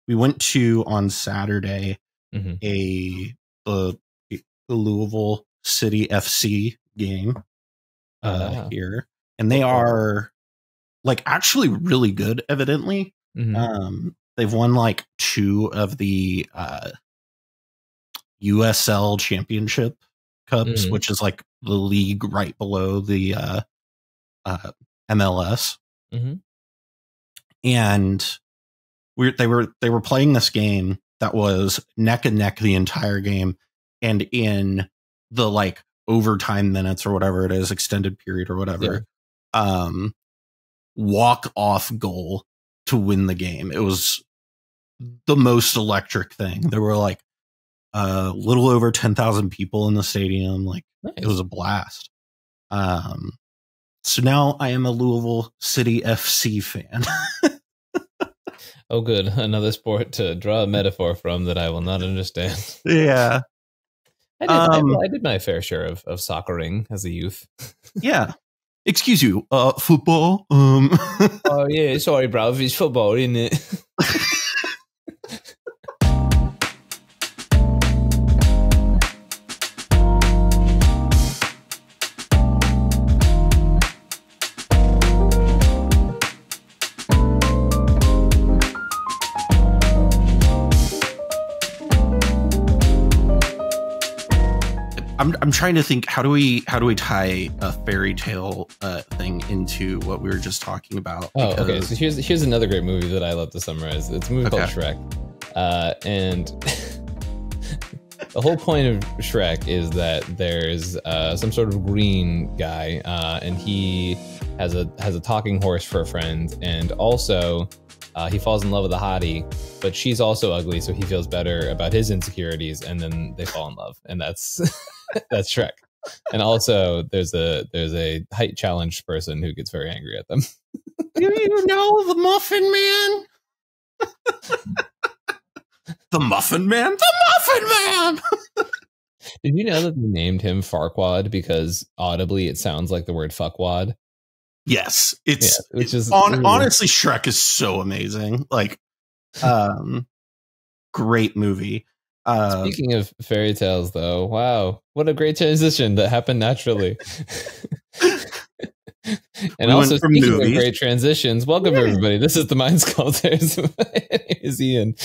we went to on Saturday Mhm. the Louisville City FC game here, and they are like actually really good. Evidently, they've won like 2 of the USL Championship Cups, which is like the league right below the MLS. And they were playing this game that was neck and neck the entire game, and in the like overtime minutes or whatever it is, extended period or whatever, walk off goal to win the game. It was the most electric thing. There were like a little over 10,000 people in the stadium. Like It was a blast. So now I am a Louisville City FC fan. Oh, good. Another sport to draw a metaphor from that I will not understand. Yeah. I did my fair share of soccering as a youth. Yeah. Excuse you, football? Oh, yeah, sorry, bruv. It's football, isn't it? I'm trying to think, how do we tie a fairy tale thing into what we were just talking about? Oh, okay. So here's another great movie that I love to summarize. It's a movie called Shrek, and the whole point of Shrek is that there's some sort of green guy, and he has a talking horse for a friend, and also he falls in love with a hottie, but she's also ugly, so he feels better about his insecurities, and then they fall in love, and that's that's Shrek. And also there's a height challenged person who gets very angry at them. You know the Muffin Man? The Muffin Man? The Muffin Man! Did you know that they named him Farquaad because audibly it sounds like the word fuckwad? Yes, honestly, Shrek is so amazing. Like, great movie. Speaking of fairy tales, though, wow, what a great transition that happened naturally. And also, speaking of great transitions, welcome everybody. This is the Mind Sculptors. My name is Ian.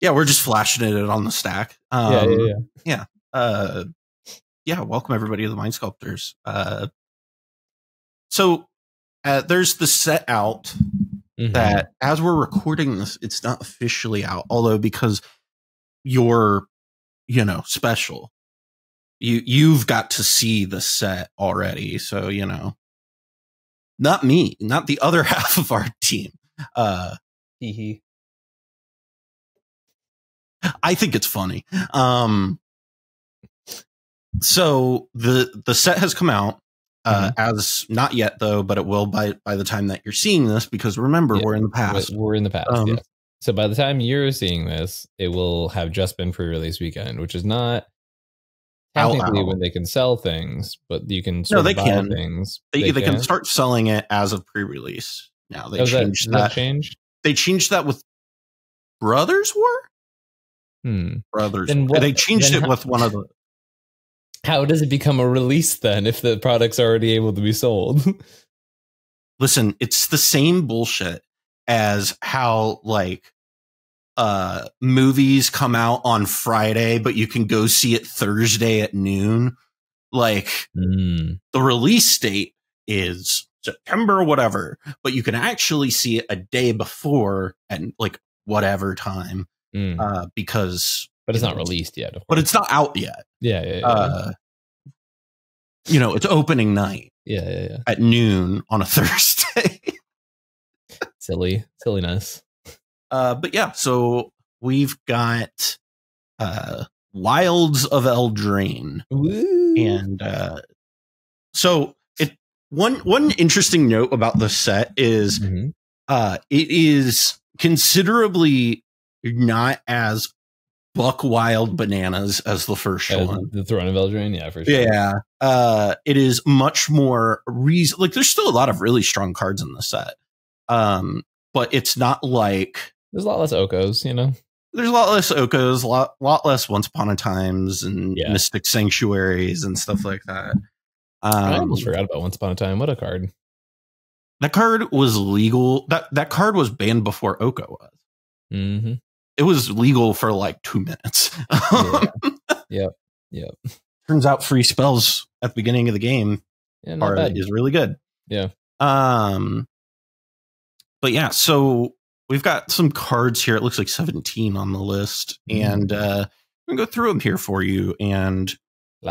Yeah, we're just flashing it on the stack. Yeah. Welcome everybody to the Mind Sculptors. So there's the set out that, as we're recording this, it's not officially out. Although, because you're, special, you've got to see the set already. So, not me, not the other half of our team. I think it's funny. So the set has come out. As not yet though, but it will by the time that you're seeing this, because remember, we're in the past. We're in the past. Yeah. So by the time you're seeing this, it will have just been pre-release weekend, which is not technically when they can sell things, but you can buy things. They can start selling it as of pre-release. Now they changed that. They changed that with Brothers War. Brothers. They changed it with one of the. How does it become a release then if the product's already able to be sold? Listen, it's the same bullshit as how movies come out on Friday, but you can go see it Thursday at noon. The release date is September or whatever, but you can actually see it a day before at whatever time. Because but it's not released yet. But it's not out yet. Yeah. It's opening night. Yeah. At noon on a Thursday. Silliness. But yeah, so we've got Wilds of Eldraine. Woo. And so one interesting note about the set is it is considerably not as buck wild bananas as the first one. The Throne of Eldraine, yeah, for sure. Yeah. It is much more there's still a lot of really strong cards in the set. But it's not like There's a lot less Okos, you know? There's a lot less Okos, a lot less Once Upon a Times and Yeah. Mystic Sanctuaries and stuff like that. I almost forgot about Once Upon a Time. What a card. That card was legal. That card was banned before Oko was. Mm-hmm. It was legal for like 2 minutes. Yep. Turns out free spells at the beginning of the game is really good. Yeah. But yeah, so we've got some cards here. It looks like 17 on the list, and we're gonna go through them here for you and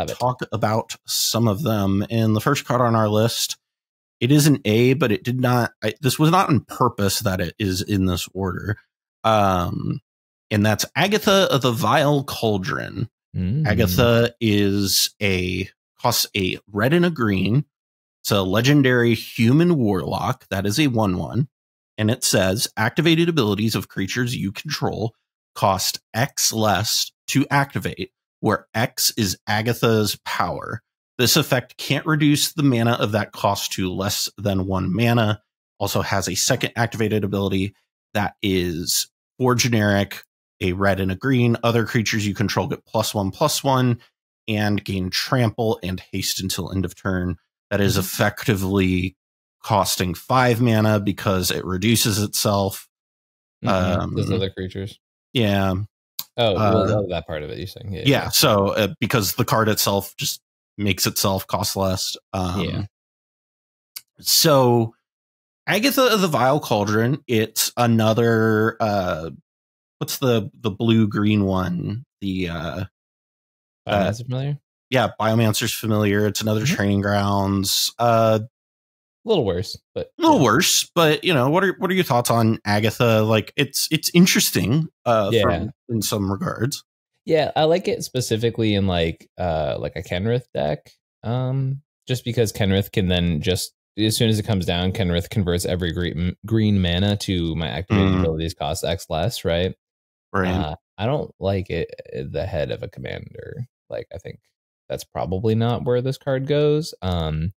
talk about some of them. And the first card on our list, it is an A, but it did not. This was not on purpose that it is in this order. And that's Agatha of the Vile Cauldron. Agatha costs a red and a green. It's a legendary human warlock. That is a 1/1. And it says activated abilities of creatures you control cost X less to activate, where X is Agatha's power. This effect can't reduce the mana of that cost to less than 1 mana. Also has a second activated ability that is 4 generic, a red and a green. Other creatures you control get +1/+1 and gain trample and haste until end of turn. That is effectively costing 5 mana because it reduces itself. Those other creatures. Yeah. Oh, that part of it you're saying. Yeah. So because the card itself just makes itself cost less. So Agatha of the Vile Cauldron, it's another what's the blue green one? The Biomancer Familiar? Yeah, Biomancer's Familiar. It's another Training Grounds. A little worse, but you know, what are your thoughts on Agatha? Like it's interesting in some regards. Yeah, I like it specifically in like a Kenrith deck. Just because Kenrith can then just, as soon as it comes down, Kenrith converts every green mana to my activated abilities cost X less, right? Right. I don't like it the head of a commander. Like, I think that's probably not where this card goes. I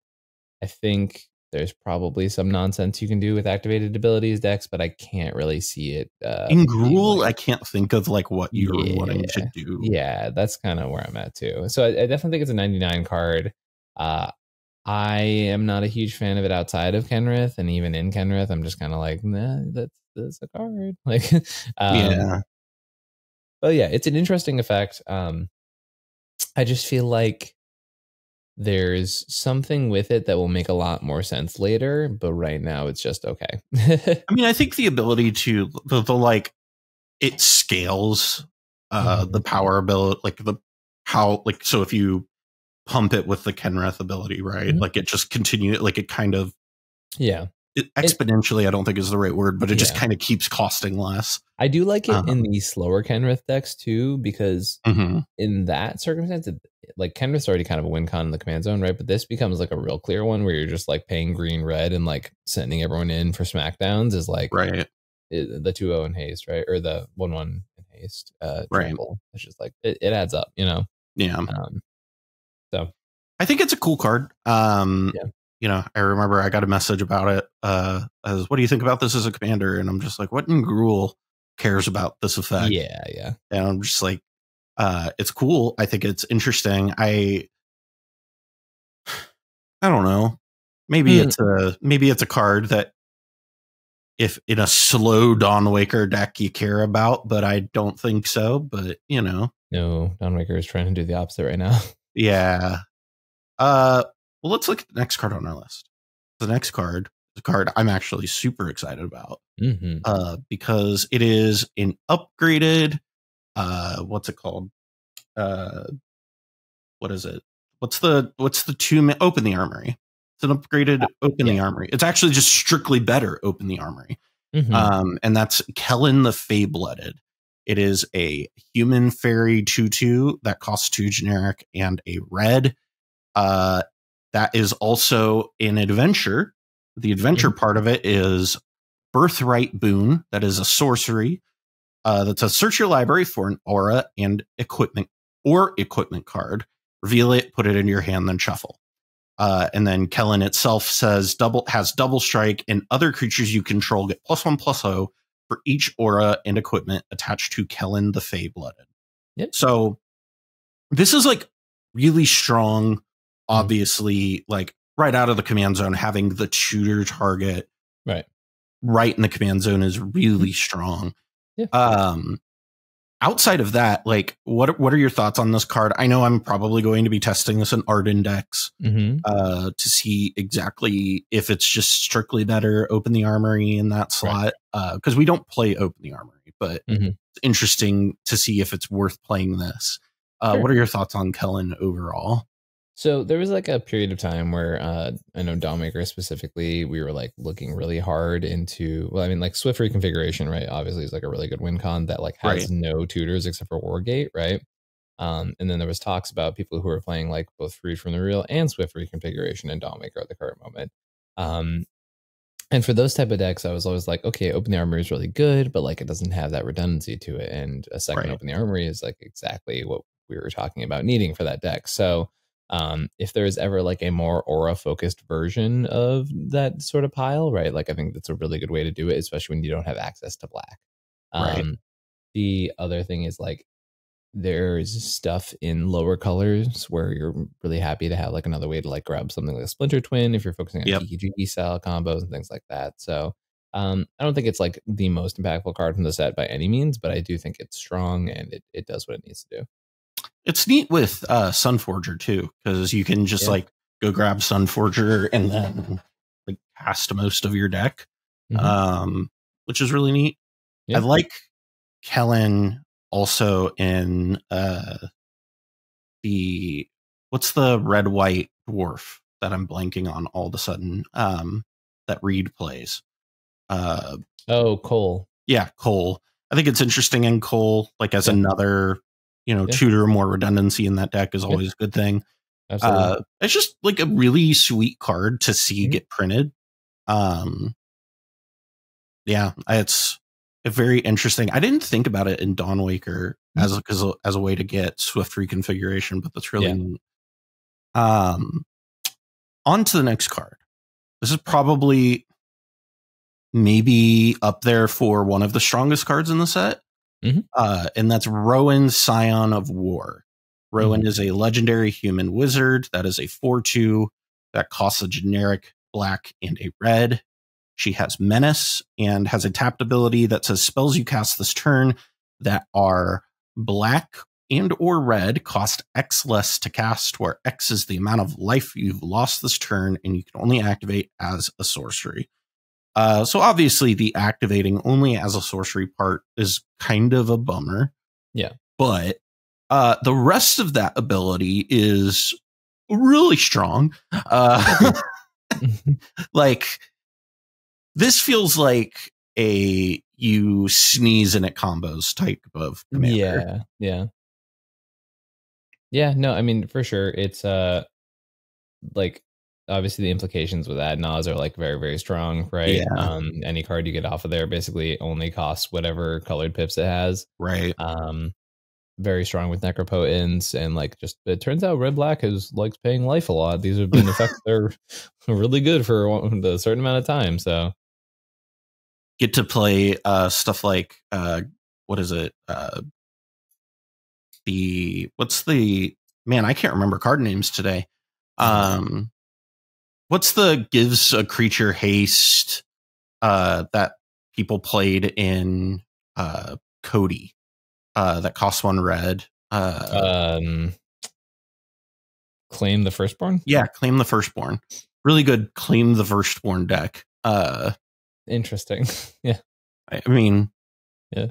think there's probably some nonsense you can do with activated abilities decks, but I can't really see it. In Gruul, I can't think of like what you're wanting to do. Yeah, that's kind of where I'm at too. So I definitely think it's a 99 card. I am not a huge fan of it outside of Kenrith, and even in Kenrith, I'm just kind of like, nah, that's a card. Like, But yeah, it's an interesting effect. I just feel like there's something with it that will make a lot more sense later, but right now it's just okay. I mean, I think the ability to the like it scales the power ability, so if you pump it with the Kenrith ability, right? Like it just continues, like it kind of exponentially, I don't think is the right word, but it just kind of keeps costing less. I do like it in the slower Kenrith decks too, because in that circumstance, like Kenrith's already kind of a win con in the command zone, right? But this becomes like a real clear one where you're just like paying green red and like sending everyone in for smackdowns is like the 2-0 in haste, right? Or the 1-1 in haste. Trample. It's just like it adds up, you know? Yeah. So I think it's a cool card. You know, I remember I got a message about it as, what do you think about this as a commander? And I'm just like, what in Gruul cares about this effect? Yeah. And I'm just like, it's cool. I think it's interesting. I don't know. Maybe it's a card that if in a slow Dawnwaker deck you care about, but I don't think so. But you know, no, Dawnwaker is trying to do the opposite right now. Yeah. Well, let's look at the next card on our list. The next card, the card I'm actually super excited about, because it is an upgraded. What's it called? What is it? What's the Open the Armory? It's an upgraded Open the Armory. It's actually just strictly better Open the Armory. And that's Kellan the Fae-Blooded. It is a human fairy 2/2 that costs 2 generic and a red. That is also an adventure. The adventure part of it is Birthright Boon. That is a sorcery. That says search your library for an aura and equipment card. Reveal it, put it in your hand, then shuffle. And then Kellan itself says has double strike, and other creatures you control get +1/+0 for each aura and equipment attached to Kellan the Fae-Blooded. Yep. So this is like really strong, obviously, like right out of the command zone, having the tutor target right in the command zone is really strong. Yeah. Outside of that, like what are your thoughts on this card? I know I'm probably going to be testing this in art index to see exactly if it's just strictly better open the armory in that slot, because we don't play open the armory, but it's interesting to see if it's worth playing this. Sure. What are your thoughts on Kellan overall? So there was like a period of time where I know Dawnmaker specifically, we were like looking really hard into, well, I mean, like Swift reconfiguration, right? Obviously, is like a really good win con that like has no tutors except for Wargate, right? And then there was talks about people who were playing like both Freed from the Real and Swift reconfiguration and Dawnmaker at the current moment. And for those type of decks, I was always like, okay, Open the Armory is really good, but like it doesn't have that redundancy to it. And a second Open the Armory is like exactly what we were talking about needing for that deck. So if there is ever like a more aura focused version of that sort of pile, right? Like I think that's a really good way to do it, especially when you don't have access to black. The other thing is like there's stuff in lower colors where you're really happy to have like another way to like grab something like a Splinter Twin if you're focusing on Kiki style combos and things like that. So I don't think it's like the most impactful card from the set by any means, but I do think it's strong and it does what it needs to do. It's neat with Sunforger too, because you can just like go grab Sunforger and then like cast most of your deck, which is really neat. I like Kellan also in the what's the red white dwarf that I'm blanking on all of a sudden that Reed plays. Cole. Yeah, Cole. I think it's interesting in Cole, like as another, tutor, more redundancy in that deck is always a good thing. Absolutely. It's just like a really sweet card to see get printed. It's very interesting. I didn't think about it in Dawnwaker as a way to get Swift reconfiguration, but that's really neat. On to the next card. This is probably maybe up there for one of the strongest cards in the set. And that's Rowan, Scion of War. Rowan is a legendary human wizard that is a 4/2 that costs a generic black and a red. She has Menace and has a tapped ability that says spells you cast this turn that are black and or red cost X less to cast, where X is the amount of life you've lost this turn, and you can only activate as a sorcery. So obviously the activating only as a sorcery part is kind of a bummer. Yeah. But the rest of that ability is really strong. Like this feels like a you sneeze and it combos type of commander. Yeah, no, I mean for sure it's like obviously the implications with ad nauseam are like very, very strong, right? Any card you get off of there basically only costs whatever colored pips it has. Right. Very strong with necropotence, and like just it turns out red black is likes paying life a lot. These have been effects that are really good for a certain amount of time. So get to play stuff like what is it? I can't remember card names today. What's the gives a creature haste that people played in Cody that costs 1 red? Claim the Firstborn? Yeah, Claim the Firstborn. Really good Claim the Firstborn deck. Interesting. Yeah. I mean, yeah.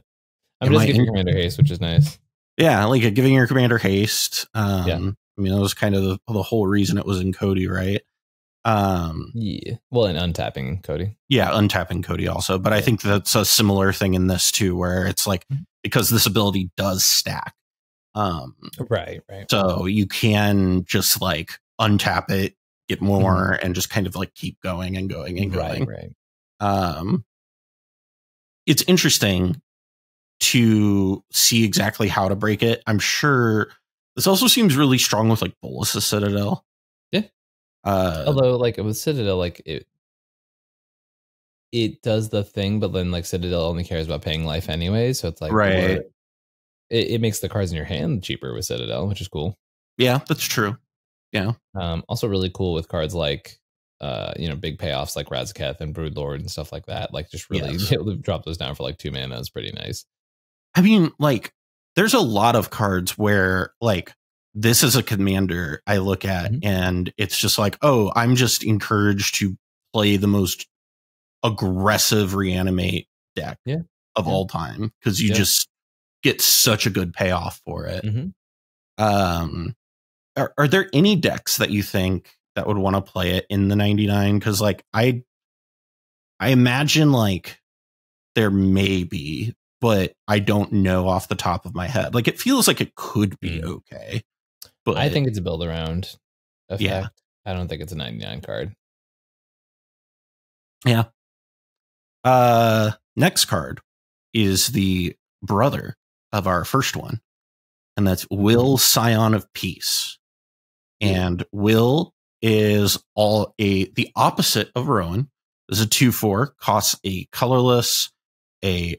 I'm just giving Commander haste, which is nice. Yeah, like giving your commander haste. I mean, that was kind of the whole reason it was in Cody, right? Yeah. Well, and untapping Cody. Yeah, untapping Cody also. But I think that's a similar thing in this too, where it's like because this ability does stack. Right. So you can just like untap it, get more, and just kind of like keep going and going and going. Right. It's interesting to see exactly how to break it. I'm sure this also seems really strong with like Bolas' Citadel. Yeah. Although like with Citadel, like it does the thing, but then like Citadel only cares about paying life anyway, so it's like right. It makes the cards in your hand cheaper with Citadel, which is cool. Yeah, that's true. Yeah. Also really cool with cards like big payoffs like Razaketh and Broodlord and stuff like that. Like just really be able to drop those down for like 2 mana is pretty nice. I mean, like, there's a lot of cards where like this is a commander I look at and it's just like, oh, I'm just encouraged to play the most aggressive reanimate deck of all time because you just get such a good payoff for it. Are there any decks that you think that would want to play it in the 99? Because like I imagine like there may be, but I don't know off the top of my head. Like it feels like it could be okay. But I think it's a build around effect. Yeah. I don't think it's a 99 card. Yeah. Next card is the brother of our first one, and that's Will, Scion of Peace. And Will is the opposite of Rowan. This is a 2/4, costs a colorless, a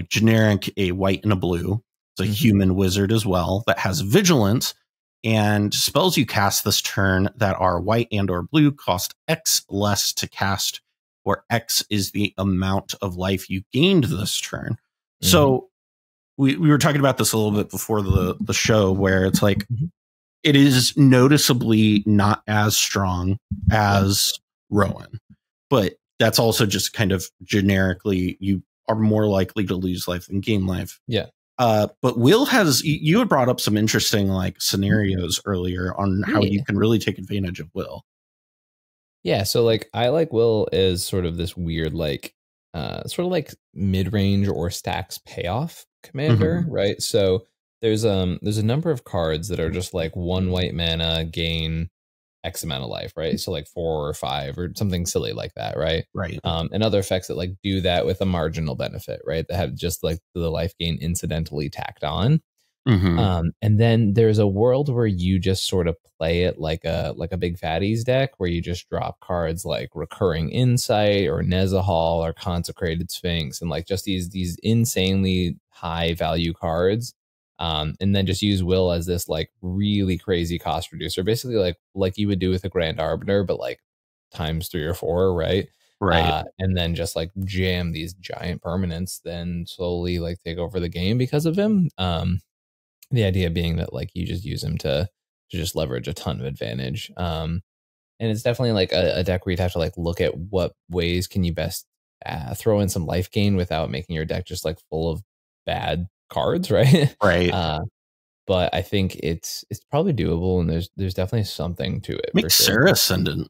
generic, a white and a blue. It's a human wizard as well that has vigilance, and spells you cast this turn that are white and or blue cost X less to cast, where X is the amount of life you gained this turn. So we were talking about this a little bit before the show, where it's like it is noticeably not as strong as Rowan, but that's also just kind of generically you are more likely to lose life than gain life. Yeah. But Will you had brought up some interesting like scenarios earlier on how you can really take advantage of Will. Yeah, so like I like Will as sort of this weird like sort of like mid-range or stacks payoff commander, right? So there's a number of cards that are just like 1 white mana gain X amount of life, right? So like 4 or 5 or something silly like that, right? Right. And other effects that like do that with a marginal benefit, right? That have just like the life gain incidentally tacked on. And then there's a world where you just sort of play it like a big fatties deck where you just drop cards like Recurring Insight or Nezahal or Consecrated Sphinx and like just these insanely high value cards. And then just use Will as this like really crazy cost reducer, basically like you would do with a Grand Arbiter, but like times 3 or 4, right? Right. And then just like jam these giant permanents, then slowly like take over the game because of him. The idea being that like you just use him to just leverage a ton of advantage. And it's definitely like a deck where you'd have to like look at what ways can you best throw in some life gain without making your deck just like full of bad cards, right? Right. But I think it's probably doable, and there's definitely something to it. Makes Sarah Ascendant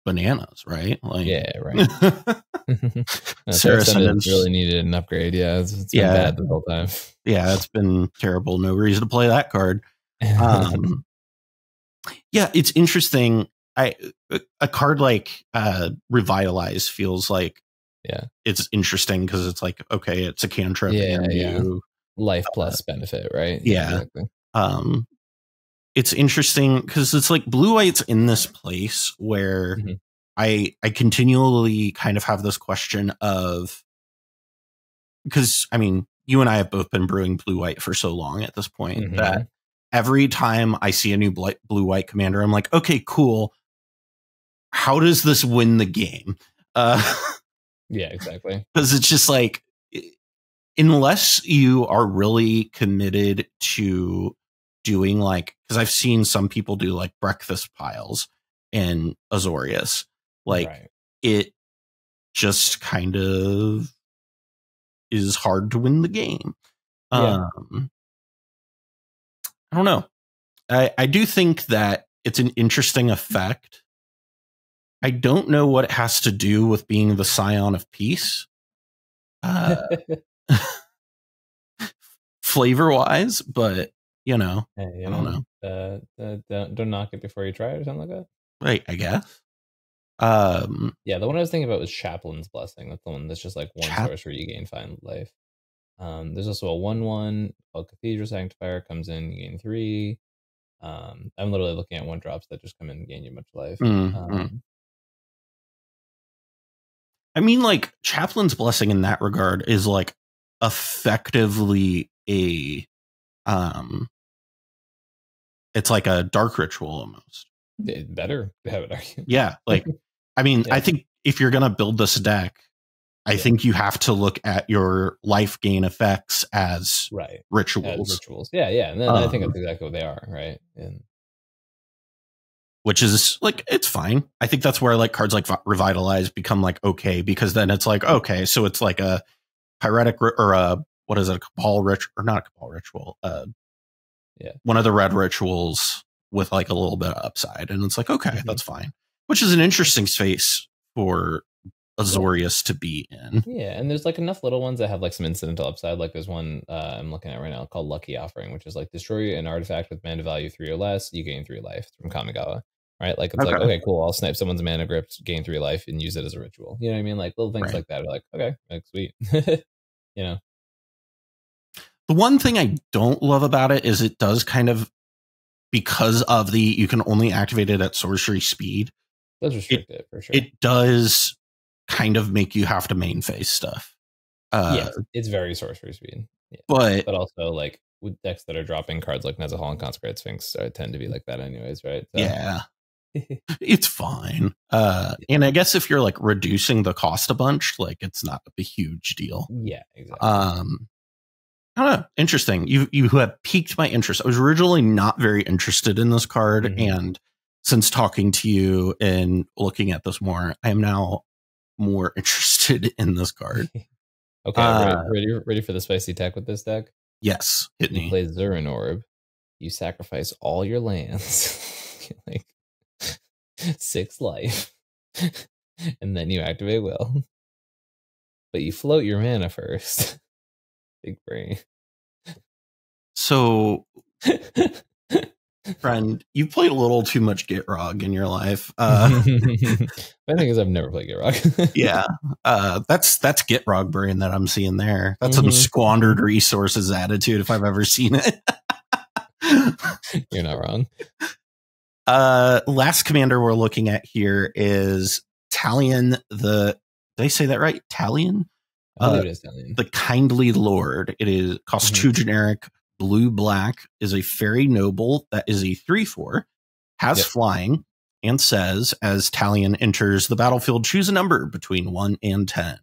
bananas, right? Like, yeah, right. Sarah Ascendant really needed an upgrade. Yeah, it's been bad the whole time. Yeah, it's been terrible. No reason to play that card. Yeah, it's interesting. A card like Revitalize feels like it's interesting because it's like, okay, it's a cantrip. Life plus benefit, right? Yeah. Exactly. It's interesting because it's like blue white's in this place where I continually kind of have this question of, because I mean, you and I have both been brewing blue white for so long at this point that every time I see a new blue white commander, I'm like, okay, cool. How does this win the game? Yeah, exactly. Because it's just like, unless you are really committed to doing like, because I've seen some people do like breakfast piles in Azorius, like it just kind of is hard to win the game. I don't know. I do think that it's an interesting effect. I don't know what it has to do with being the Scion of Peace. Flavor wise, but I don't know. Don't knock it before you try it or something like that. Right, I guess. The one I was thinking about was Chaplain's Blessing. That's the one that's just like one sorcery you gain 5 life. There's also a 1/1 called Cathedral Sanctifier. Comes in, you gain 3. I'm literally looking at 1-drops that just come in and gain you much life. I mean, like, Chaplain's Blessing in that regard is like effectively a it's like a dark ritual almost. It better have it argued. Yeah, like, I mean, Yeah. I think if you're gonna build this deck, I think you have to look at your life gain effects as rituals. As rituals. Yeah, and then I think that's exactly what they are, right? And which is like, it's fine. I think that's where like cards like Revitalize become like okay, because then it's like, okay, so it's like a pyretic or a, what is it, a Cabal ritual, or not a Cabal ritual, one of the red rituals with like a little bit of upside, and it's like, okay, that's fine. Which is an interesting space for Azorius to be in. Yeah, and there's like enough little ones that have like some incidental upside. Like there's one I'm looking at right now called Lucky Offering, which is like destroy an artifact with mana value 3 or less, you gain 3 life from Kamigawa. Right? Like it's like, okay, cool, I'll snipe someone's mana gripped, gain 3 life, and use it as a ritual. You know what I mean? Like little things like that are like, okay, like sweet. You know. The one thing I don't love about it is it does kind of, because of the, you can only activate it at sorcery speed. It does restrict it for sure. It does kind of make you have to main phase stuff. Yeah, it's very sorcery speed. Yeah. But also like with decks that are dropping cards like Nezahal and Consecrated Sphinx tend to be like that anyways, right? So. Yeah. It's fine. And I guess if you're like reducing the cost a bunch, like it's not a huge deal. Yeah, exactly. I don't know. Interesting. You have piqued my interest. I was originally not very interested in this card, and since talking to you and looking at this more, I am now more interested in this card. Okay, ready for the spicy tech with this deck? Yes, hit me. You play Zurin Orb. You sacrifice all your lands, like 6 life, and then you activate Will. But you float your mana first. Big brain. So, friend, you played a little too much Gitrog in your life. My thing is, I've never played Gitrog. Yeah, that's Gitrog brain that I'm seeing there. That's some squandered resources attitude if I've ever seen it. You're not wrong. Last commander we're looking at here is Talion. Did I say that right? Talion. It is Talion. The Kindly Lord. It is costs 2 generic. Blue-black, is a fairy noble that is a 3/4, has flying, and says, as Talion enters the battlefield, choose a number between 1 and 10.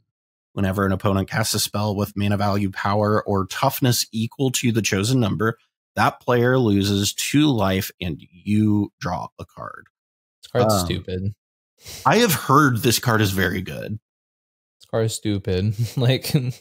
Whenever an opponent casts a spell with mana value, power, or toughness equal to the chosen number, that player loses 2 life and you draw a card. This card's stupid. I have heard this card is very good. Card is stupid. Like it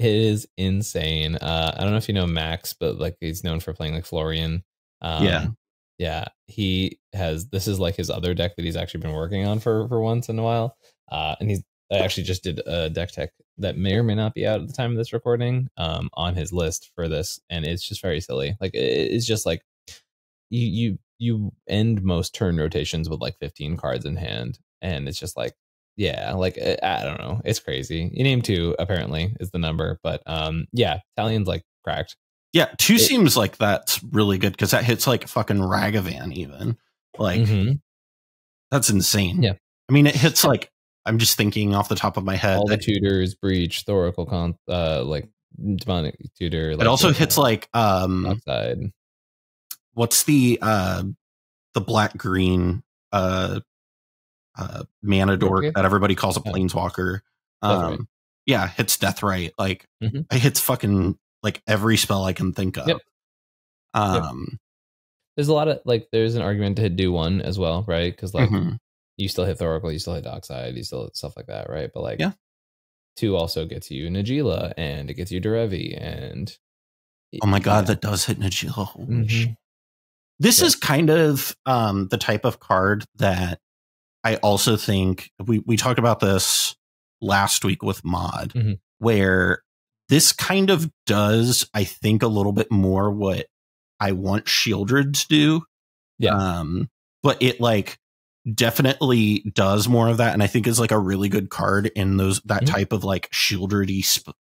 is insane. I don't know if you know Max, but like he's known for playing like Florian. Yeah, he has, this is like his other deck that he's actually been working on for once in a while. And I actually just did a deck tech that may or may not be out at the time of this recording on his list for this, and it's just very silly. Like it's just like you end most turn rotations with like 15 cards in hand, and it's just like, yeah, like I don't know, it's crazy. You name 2 apparently is the number, but yeah, Talion's like cracked. Yeah, 2 seems like that's really good because that hits like fucking Ragavan even. Like that's insane. Yeah, I mean it hits like, I'm just thinking off the top of my head, all the tutors, Breach, Thoracle, like Demonic Tutor. Like, it also hits like outside. What's the black green mana dork that everybody calls a planeswalker? Yeah, hits Deathrite. Like it hits fucking like every spell I can think of. There's a lot of like, there's an argument to hit do 1 as well, right? Because like you still hit Thoracle, you still hit Dockside, you still hit stuff like that, right? But like 2 also gets you Najila, and it gets you Derevi, and oh my god, that does hit Najila. Holy shit. This is kind of the type of card that I also think we talked about this last week with Mod, where this kind of does, I think, a little bit more what I want Shieldred to do. But it like definitely does more of that, and I think is like a really good card in that type of like Shieldred-y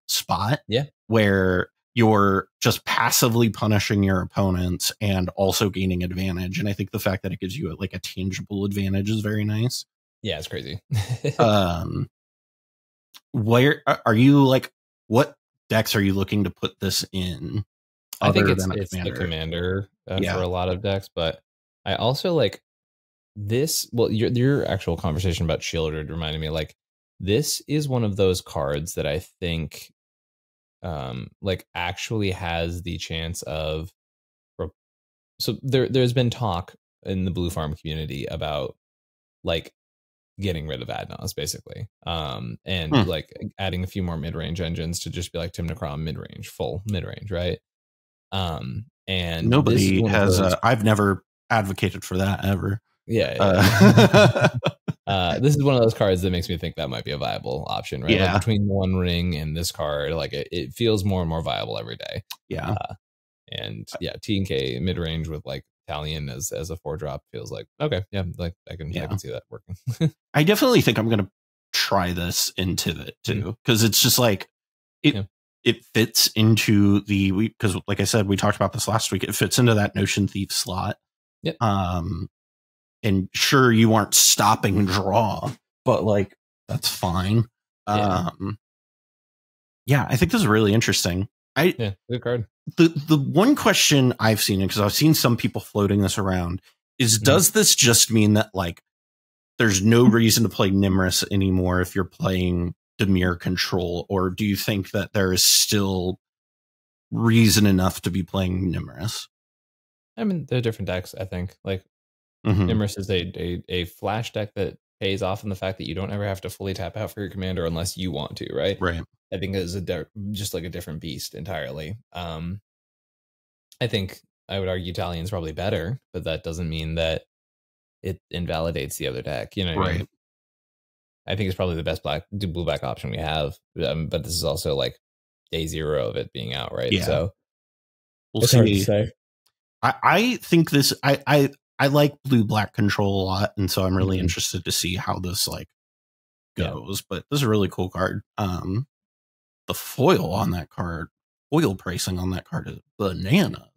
spot. Where you're just passively punishing your opponents and also gaining advantage. And I think the fact that it gives you like a tangible advantage is very nice. Yeah, it's crazy. where are you like? What decks are you looking to put this in? I think it's the commander for a lot of decks, but I also like this. Well, your actual conversation about Shieldred reminded me, like, this is one of those cards that I think like actually has the chance of. So there's been talk in the Blue Farm community about like getting rid of Adnos basically, and like adding a few more mid-range engines to just be like Tim Necrom mid-range, full mid-range, right? And nobody has. I've never advocated for that ever. Yeah. This is one of those cards that makes me think that might be a viable option, right? Yeah. Like between One Ring and this card, like it feels more and more viable every day. Yeah. And yeah, T&K mid range with like Talion as a 4-drop feels like okay. Yeah, like I can see that working. I definitely think I'm gonna try this into it too, because it's just like it fits into because like I said, we talked about this last week. It fits into that Notion Thief slot. Yep. And sure, you aren't stopping draw, but like that's fine. Yeah, I think this is really interesting. Good card. The one question I've seen, because I've seen some people floating this around, is does this just mean that like there's no reason to play Nimrus anymore if you're playing Dimir control, or do you think that there is still reason enough to be playing Nimrus? I mean, they're different decks. I think like Nimrus is a flash deck that pays off in the fact that you don't ever have to fully tap out for your commander unless you want to, right? Right. I think it's just like a different beast entirely. I think I would argue Talion's probably better, but that doesn't mean that it invalidates the other deck. You know what I mean? I think it's probably the best blue black option we have, but this is also like day 0 of it being out, right? Yeah. So we'll see. Hard to say. I think this. I like blue black control a lot, and so I'm really interested to see how this like goes. But this is a really cool card. The foil on that card, foil pricing on that card is bananas.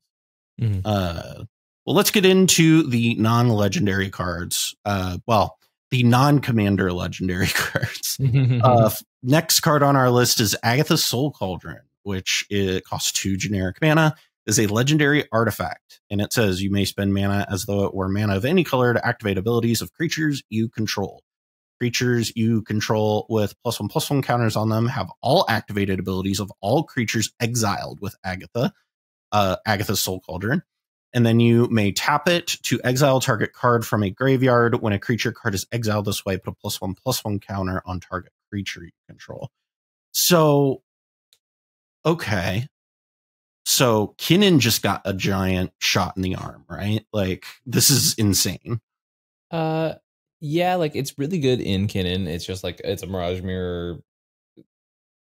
Well, let's get into the non-legendary cards. The non-commander legendary cards. Next card on our list is Agatha's Soul Cauldron, which it costs 2 generic mana, is a legendary artifact, and it says you may spend mana as though it were mana of any color to activate abilities of creatures you control. Creatures you control with +1/+1 counters on them have all activated abilities of all creatures exiled with Agatha's Soul Cauldron. And then you may tap it to exile target card from a graveyard. When a creature card is exiled this way, put a +1/+1 counter on target creature you control. So, okay. So Kinnan just got a giant shot in the arm, right? Like, this is insane. Yeah, like it's really good in Kinnan. It's just like it's a Mirage Mirror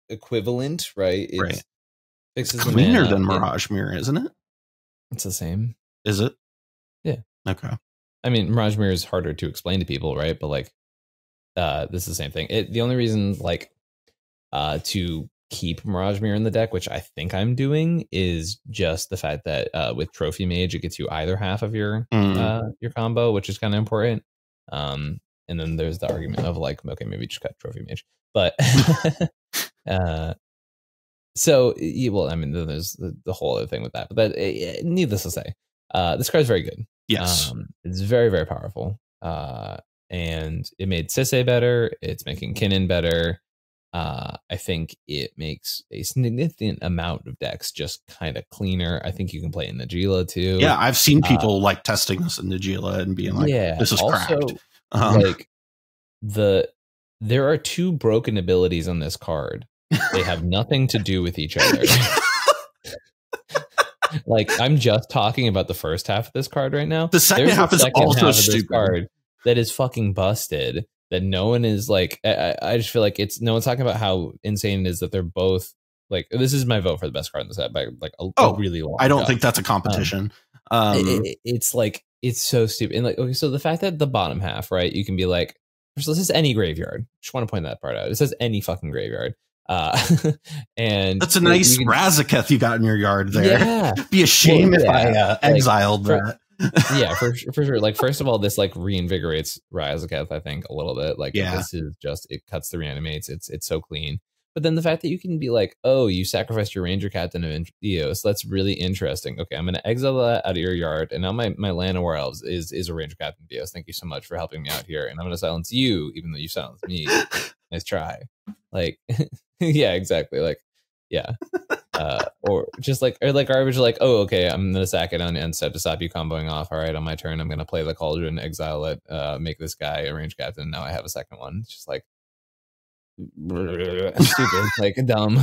equivalent, right? It's cleaner than Mirage Mirror, isn't it? It's the same. Is it? Yeah. Okay. I mean, Mirage Mirror is harder to explain to people, right? But like, this is the same thing. The only reason, like, to keep Mirage Mirror in the deck, which I think I'm doing, is just the fact that with Trophy Mage, it gets you either half of your combo, which is kind of important. And then there's the argument of like, okay, maybe just cut Trophy Mage, but so well, I mean, there's the whole other thing with that, but that needless to say, this card is very good. Yes, it's very, very powerful, and it made Sisse better. It's making Kinnan better. I think it makes a significant amount of decks just kind of cleaner. I think you can play in Najeela too. Yeah, I've seen people like testing this in Najeela and being like, "This is cracked." Like there are 2 broken abilities on this card. They have nothing to do with each other. Like, I'm just talking about the first half of this card right now. The second half is also stupid. Card that is fucking busted. That no one is like. I just feel like no one's talking about how insane it is that they're both like. This is my vote for the best card in the set by like a really long. I don't think that's a competition. It's like it's so stupid. And like, okay, so the fact that the bottom half, right, you can be like, this is any graveyard. Just want to point that part out. It says any fucking graveyard. And that's a nice Razaketh you got in your yard there. Yeah. Be a shame if I exiled that. Yeah, for sure. Like, first of all, this like reinvigorates Razaketh, I think, a little bit. Like, this is just, it cuts the reanimates. It's so clean. But then the fact that you can be like, oh, you sacrificed your Ranger Captain of Eos, that's really interesting. Okay, I'm going to exile that out of your yard, and now my land of War Elves is a Ranger Captain of Eos. Thank you so much for helping me out here, and I'm going to silence you, even though you silenced me. Nice try. Like, yeah, exactly. Like, yeah. Or just like, or like garbage, like, oh, okay, I'm going to sack it on instead to stop you comboing off. All right, on my turn, I'm going to play the Cauldron, exile it, make this guy a Ranger Captain. Now I have a second one. It's just like, stupid, like dumb.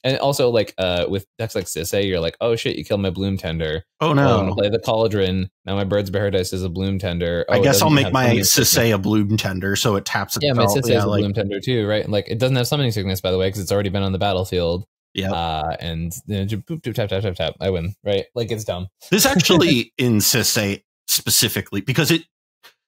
And also like with decks like Sisay, you're like, oh shit, you killed my Bloom Tender. Oh no, I'm gonna play the Cauldron. Now my Bird's Paradise is a Bloom Tender. I guess I'll make my Sisay a Bloom Tender, so it taps. Yeah, my Sisay is a Bloom Tender too, right? Like it doesn't have summoning sickness, by the way, because it's already been on the battlefield. Yeah, and then boop, tap tap tap tap, I win, right? Like it's dumb. This actually in Sisay specifically because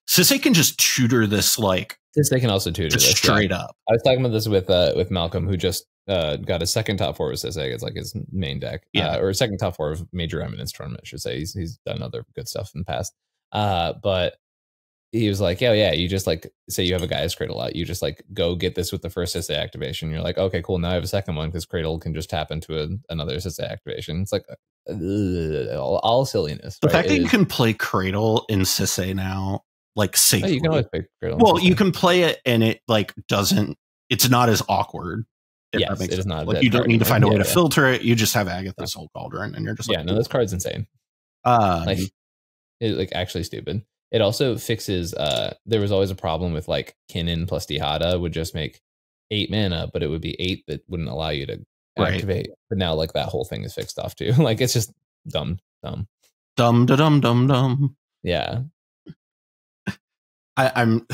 Sisay can just tutor this like. They can also tutor this straight up. I was talking about this with Malcolm, who just got a second top 4 with Sisay. It's like his main deck, or second top 4 of Major Eminence tournament, I should say. He's done other good stuff in the past, but he was like, yeah, you just like say you have a Gaia's Cradle out, you just like go get this with the first Sisay activation. You're like, okay, cool. Now I have a second one because Cradle can just tap into another Sisay activation. It's like all silliness. The fact that you can play Cradle in Sisay now. Like safely. Oh, you can always play Cradle. Well, you can play it and it like doesn't. It's not as awkward. Yes, it is not. Like you don't need to find a way to filter it. You just have Agatha's whole Cauldron, and you're just like, no, this card's insane. Like it's like actually stupid. It also fixes. There was always a problem with like Kinnan plus Dihada would just make 8 mana, but it would be 8 that wouldn't allow you to activate. Right. But now like that whole thing is fixed off too. Like it's just dumb. Yeah. I'm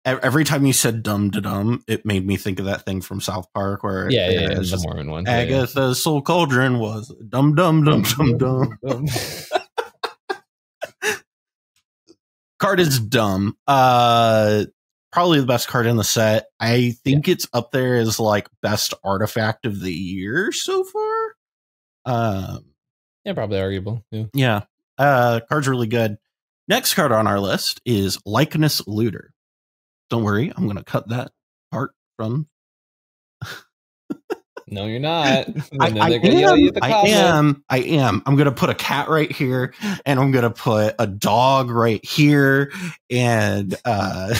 every time you said dumb to dumb, it made me think of that thing from South Park where it's the Mormon one. Agatha's soul cauldron was dumb. Card is dumb. Probably the best card in the set. I think it's up there as like best artifact of the year so far. Probably arguable. Yeah. Card's really good. Next card on our list is Likeness Looter. Don't worry, I'm going to cut that part from. No, you're not. I am. I'm going to put a cat right here, and I'm going to put a dog right here, and now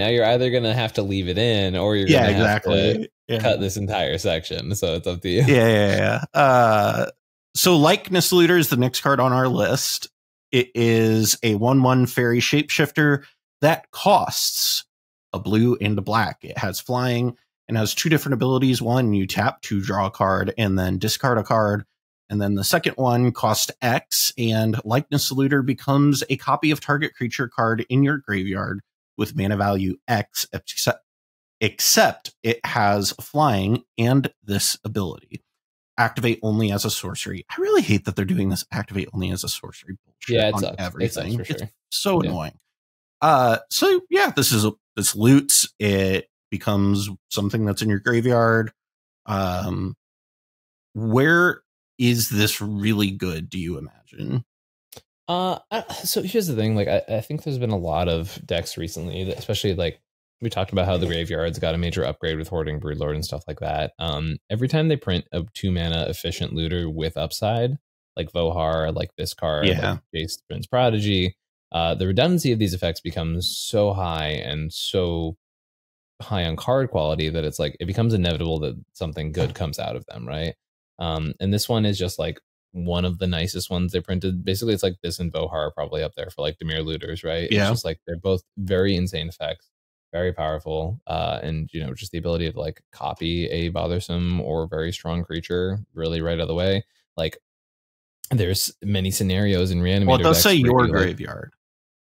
you're either going to have to leave it in, or you're going to have to cut this entire section. So it's up to you. Yeah. So Likeness Looter is the next card on our list. It is a 1/1 fairy shapeshifter that costs a blue and a black. It has flying and has 2 different abilities. One, you tap to draw a card and then discard a card. And then the second one costs X, and Likeness Looter becomes a copy of target creature card in your graveyard with mana value X, except it has flying and this ability. Activate only as a sorcery. I really hate that they're doing this activate only as a sorcery bullshit on everything. It's so annoying. So yeah, this loots. It becomes something that's in your graveyard. Where is this really good, do you imagine? So here's the thing. Like I think there's been a lot of decks recently, that, especially like we talked about how the graveyard's got a major upgrade with Hoarding Broodlord and stuff like that. Every time they print a 2 mana efficient looter with upside, like Vohar, like this card, like Jace Prince Prodigy, the redundancy of these effects becomes so high and so high on card quality that it's like it becomes inevitable that something good comes out of them, right? And this one is just like one of the nicest ones they printed. Basically, it's like this and Vohar are probably up there for like Dimir looters, right? Yeah. It's just like they're both very insane effects. Very powerful, and just the ability to like copy a bothersome or very strong creature really right out of the way. Like there's many scenarios in Reanimator. Well, it does say your graveyard.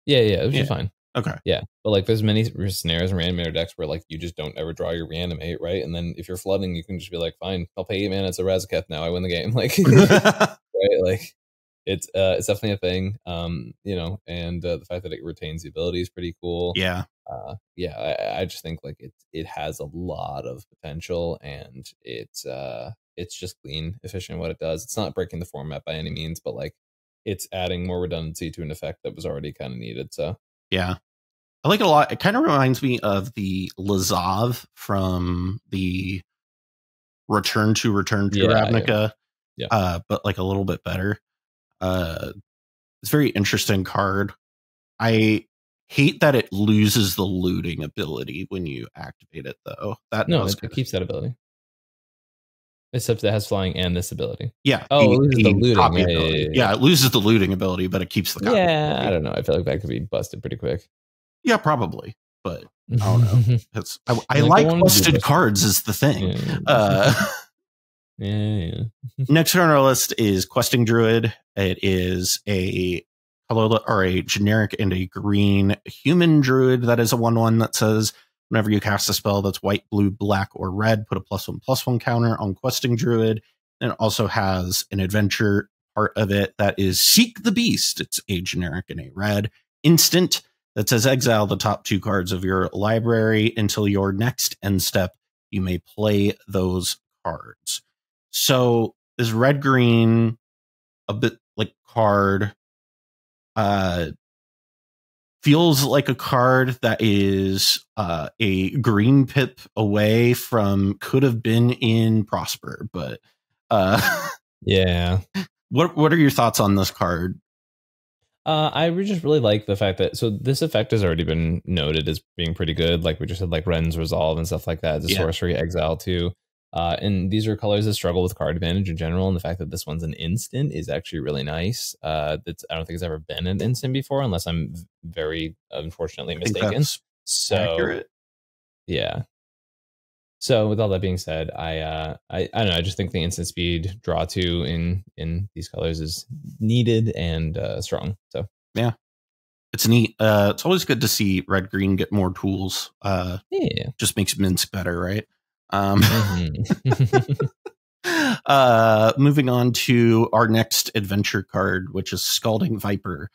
Yeah, which is fine. Okay. Yeah, but like there's many scenarios in Reanimator decks where like you just don't ever draw your Reanimate, right? And then if you're flooding, you can just be like, fine, I'll pay 8 mana. It's a Razaketh now. I win the game. Like, right? Like it's definitely a thing. And the fact that it retains the ability is pretty cool. Yeah. I just think like it has a lot of potential, and it's just clean, efficient in what it does. It's not breaking the format by any means, but like it's adding more redundancy to an effect that was already kind of needed. So yeah, I like it a lot. It kind of reminds me of the Lazav from the Return to Ravnica, but like a little bit better. It's a very interesting card. I hate that it loses the looting ability when you activate it, though. It keeps that ability. Except it has flying and this ability. Yeah. Oh, it loses the looting. Yeah, it loses the looting ability, but it keeps the copy ability. I don't know. I feel like that could be busted pretty quick. Yeah, probably. But I don't know. I like busted cards is the thing. Yeah. Next on our list is Questing Druid. It is a color or a generic and a green human druid that is a 1/1 that says whenever you cast a spell that's white, blue, black, or red, put a +1/+1 counter on Questing Druid. And it also has an adventure part of it that is Seek the Beast. It's a generic and a red instant that says exile the top 2 cards of your library until your next end step. You may play those cards. So this red green, a bit like card, feels like a card that is a green pip away from could have been in Prosper, but yeah. What are your thoughts on this card? I just really like the fact that this effect has already been noted as being pretty good. Like we just had like Ren's Resolve and stuff like that. The sorcery exile too. And these are colors that struggle with card advantage in general. And the fact that this one's an instant is actually really nice. I don't think it's ever been an instant before, unless I'm very unfortunately mistaken. So accurate. Yeah. So with all that being said, I don't know. I just think the instant speed draw 2 in these colors is needed and strong. So yeah, it's neat. It's always good to see red green get more tools. Just makes Minsk better, right? Moving on to our next adventure card, which is Scalding Viper.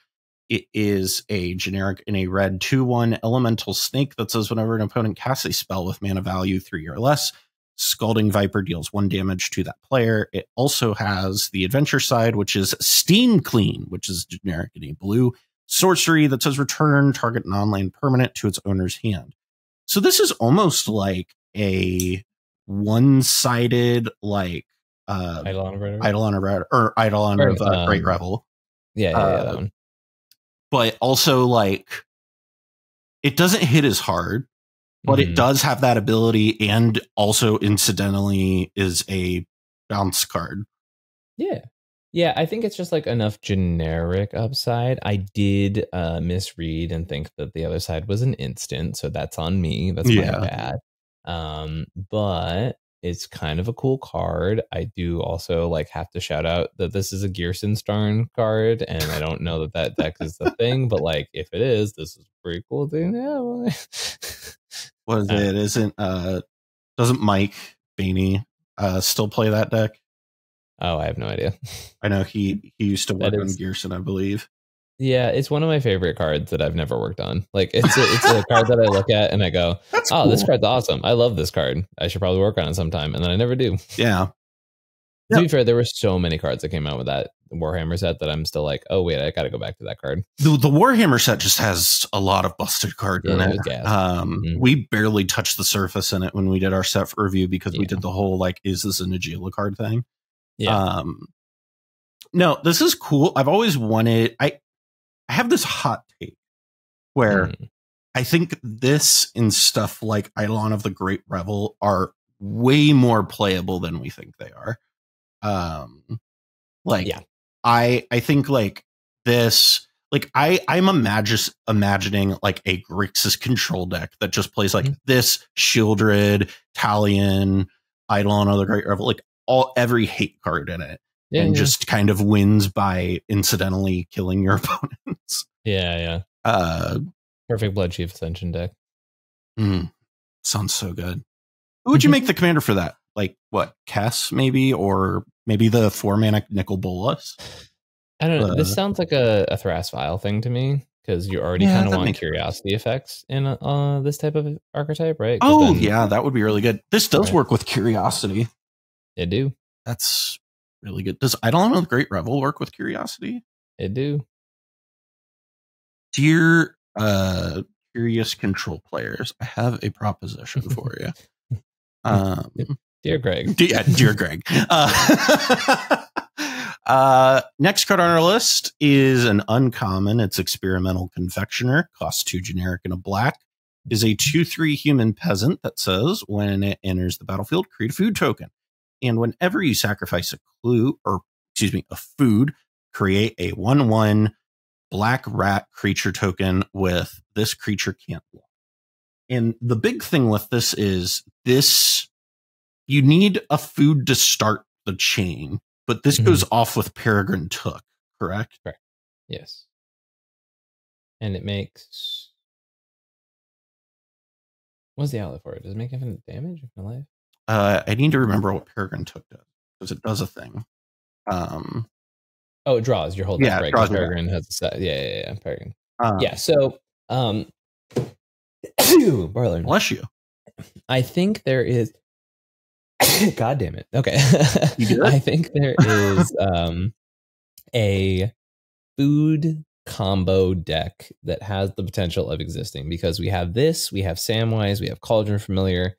It is a generic in a red 2/1 elemental snake that says whenever an opponent casts a spell with mana value 3 or less, Scalding Viper deals 1 damage to that player. It also has the adventure side, which is Steam Clean, which is generic in a blue sorcery that says return target non-land permanent to its owner's hand. So this is almost like a one-sided like Eidolon of Great Revel. That one. But also like it doesn't hit as hard, but it does have that ability and also incidentally is a bounce card. Yeah, I think it's just like enough generic upside. I did misread and think that the other side was an instant, so that's on me. That's my bad. But it's kind of a cool card. I do also like have to shout out that this is a Gearsenstarn card, and I don't know that deck is the thing, but like if it is, this is a pretty cool thing. What is it? Isn't doesn't Mike Baney still play that deck? Oh, I have no idea. I know he used to work on Gearson, I believe. Yeah, it's one of my favorite cards that I've never worked on. Like it's a card that I look at and I go, cool. This card's awesome. I love this card. I should probably work on it sometime. And then I never do. Yeah. To be fair, there were so many cards that came out with that Warhammer set that I'm still like, oh wait, I got to go back to that card. The Warhammer set just has a lot of busted cards in it. We barely touched the surface in it when we did our set for review because we did the whole like, is this a Najeela card thing? Yeah. No, this is cool. I've always wanted. I have this hot take where I think this and stuff like Eidolon of the Great Revel are way more playable than we think they are. I think like this, like I'm imagining like a Grixis control deck that just plays like this Shieldred, Talion, Eidolon of the Great Revel, like every hate card in it. Just kind of wins by incidentally killing your opponents. Perfect Blood Chief Ascension deck. Sounds so good. Who would you make the commander for that? Like what, Kess maybe, or maybe the 4-mana Nicol Bolas? I don't know. This sounds like a Thrash thing to me because you already kind of want curiosity effects in this type of archetype, right? That would be really good. This does work with curiosity. It do. That's really good. Does Eidolon of the Great Revel work with curiosity? It do. Dear curious control players, I have a proposition for you. Dear Greg. Dear Greg. Next card on our list is an uncommon. It's Experimental Confectioner. Costs 2 generic and a black. Is a 2/3 human peasant that says when it enters the battlefield, create a food token. And whenever you sacrifice a food, create a 1/1 black rat creature token with this creature can't block. And the big thing with this is you need a food to start the chain, but this goes off with Peregrine Took, correct? Correct. Yes. And it makes... What's the outlet for it? Does it make infinite damage in life? I need to remember what Peregrine Took does, because it does a thing. It draws your whole deck, right? Draws Peregrine has a set. Yeah, Peregrine. So, Barlin. Bless you. I think there is... God damn it. Okay. You good? I think there is a food combo deck that has the potential of existing, because we have this, we have Samwise, we have Cauldron Familiar,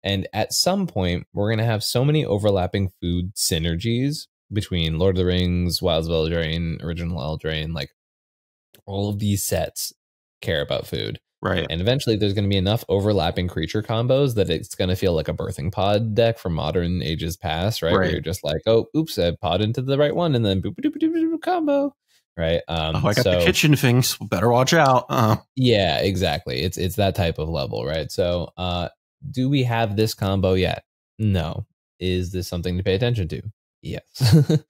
and at some point we're going to have so many overlapping food synergies between Lord of the Rings, Wilds of Eldraine, Original Eldraine, like all of these sets care about food. Right. And eventually there's going to be enough overlapping creature combos that it's going to feel like a birthing pod deck from modern ages past, right? Where you're just like, oh, oops, I pod into the right one and then boop, boop, boop, boop, boop, combo. Right. I got the kitchen things. Better watch out. Yeah, exactly. It's that type of level, right? So do we have this combo yet? No. Is this something to pay attention to? Yes.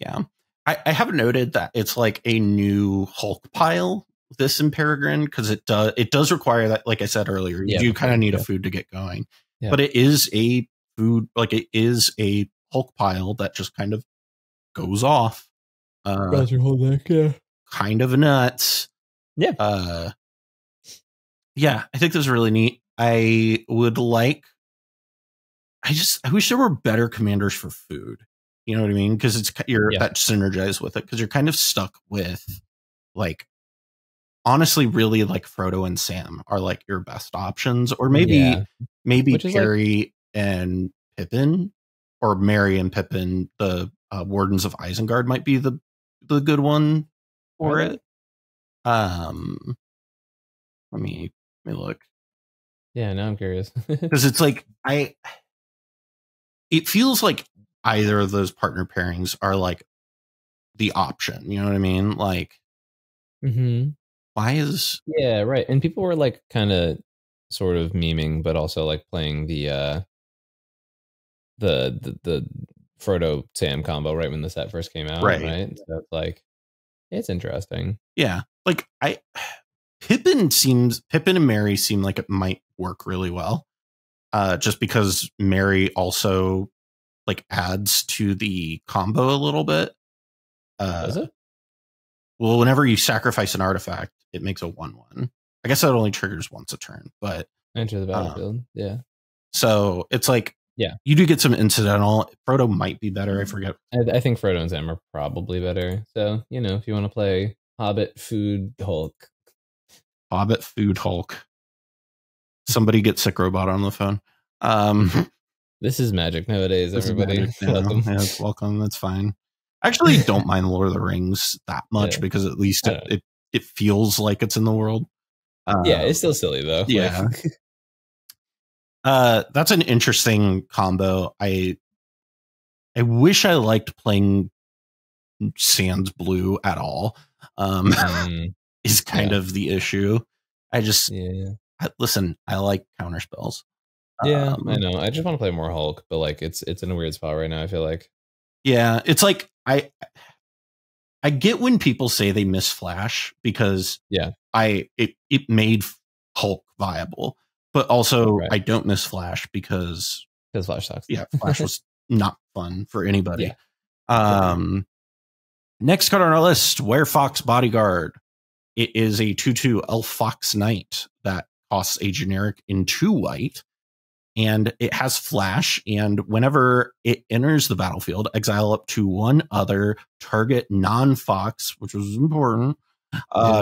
Yeah. I have noted that it's like a new Hulk pile, this in Peregrine, because it does require that, like I said earlier, you do kind of need a food to get going. Yeah. But it is a food, like it is a Hulk pile that just kind of goes off. That's your whole deck, yeah. Kind of nuts. Yeah. Yeah, I think this is really neat. I wish there were better commanders for food. You know what I mean? Because that synergize with it, because you're kind of stuck with, like, honestly, really, like Frodo and Sam are like your best options, or maybe Perry and Pippin, or Merry and Pippin, the Wardens of Isengard might be the good one for it. Let me look. Yeah, now I'm curious, because it's like it feels like either of those partner pairings are like the option. You know what I mean? Like, why is... Yeah, right. And people were like kind of sort of memeing, but also like playing the Frodo Sam combo right when the set first came out. Right. So it's like, it's interesting. Yeah. Like Pippin and Merry seem like it might work really well. Just because Merry also like adds to the combo a little bit. Does it? Well, whenever you sacrifice an artifact, it makes a 1/1. I guess that only triggers once a turn, but enter the battlefield. Yeah. So it's like, yeah, you do get some incidental. Frodo might be better. I forget. I think Frodo and Sam are probably better. So, you know, if you want to play Hobbit Food Hulk. Somebody get Sickrobot on the phone. This is magic nowadays, everybody. Welcome. Yeah, it's welcome. That's fine. I actually don't mind Lord of the Rings that much, because at least it feels like it's in the world. Yeah, it's still silly though. Yeah. That's an interesting combo. I wish I liked playing Sans Blue at all. Is kind of the issue. I just listen, I like counter spells. Yeah, I know. I just want to play more Hulk, but like it's in a weird spot right now, I feel like. Yeah, it's like I get when people say they miss Flash, because it made Hulk viable. But also, I don't miss Flash because Flash sucks. Yeah, Flash was not fun for anybody. Yeah. Next card on our list, Werefox Bodyguard. It is a 2/2 Elf Fox Knight that costs a generic in 2 white, and it has Flash. And whenever it enters the battlefield, exile up to one other target non-Fox, which was important,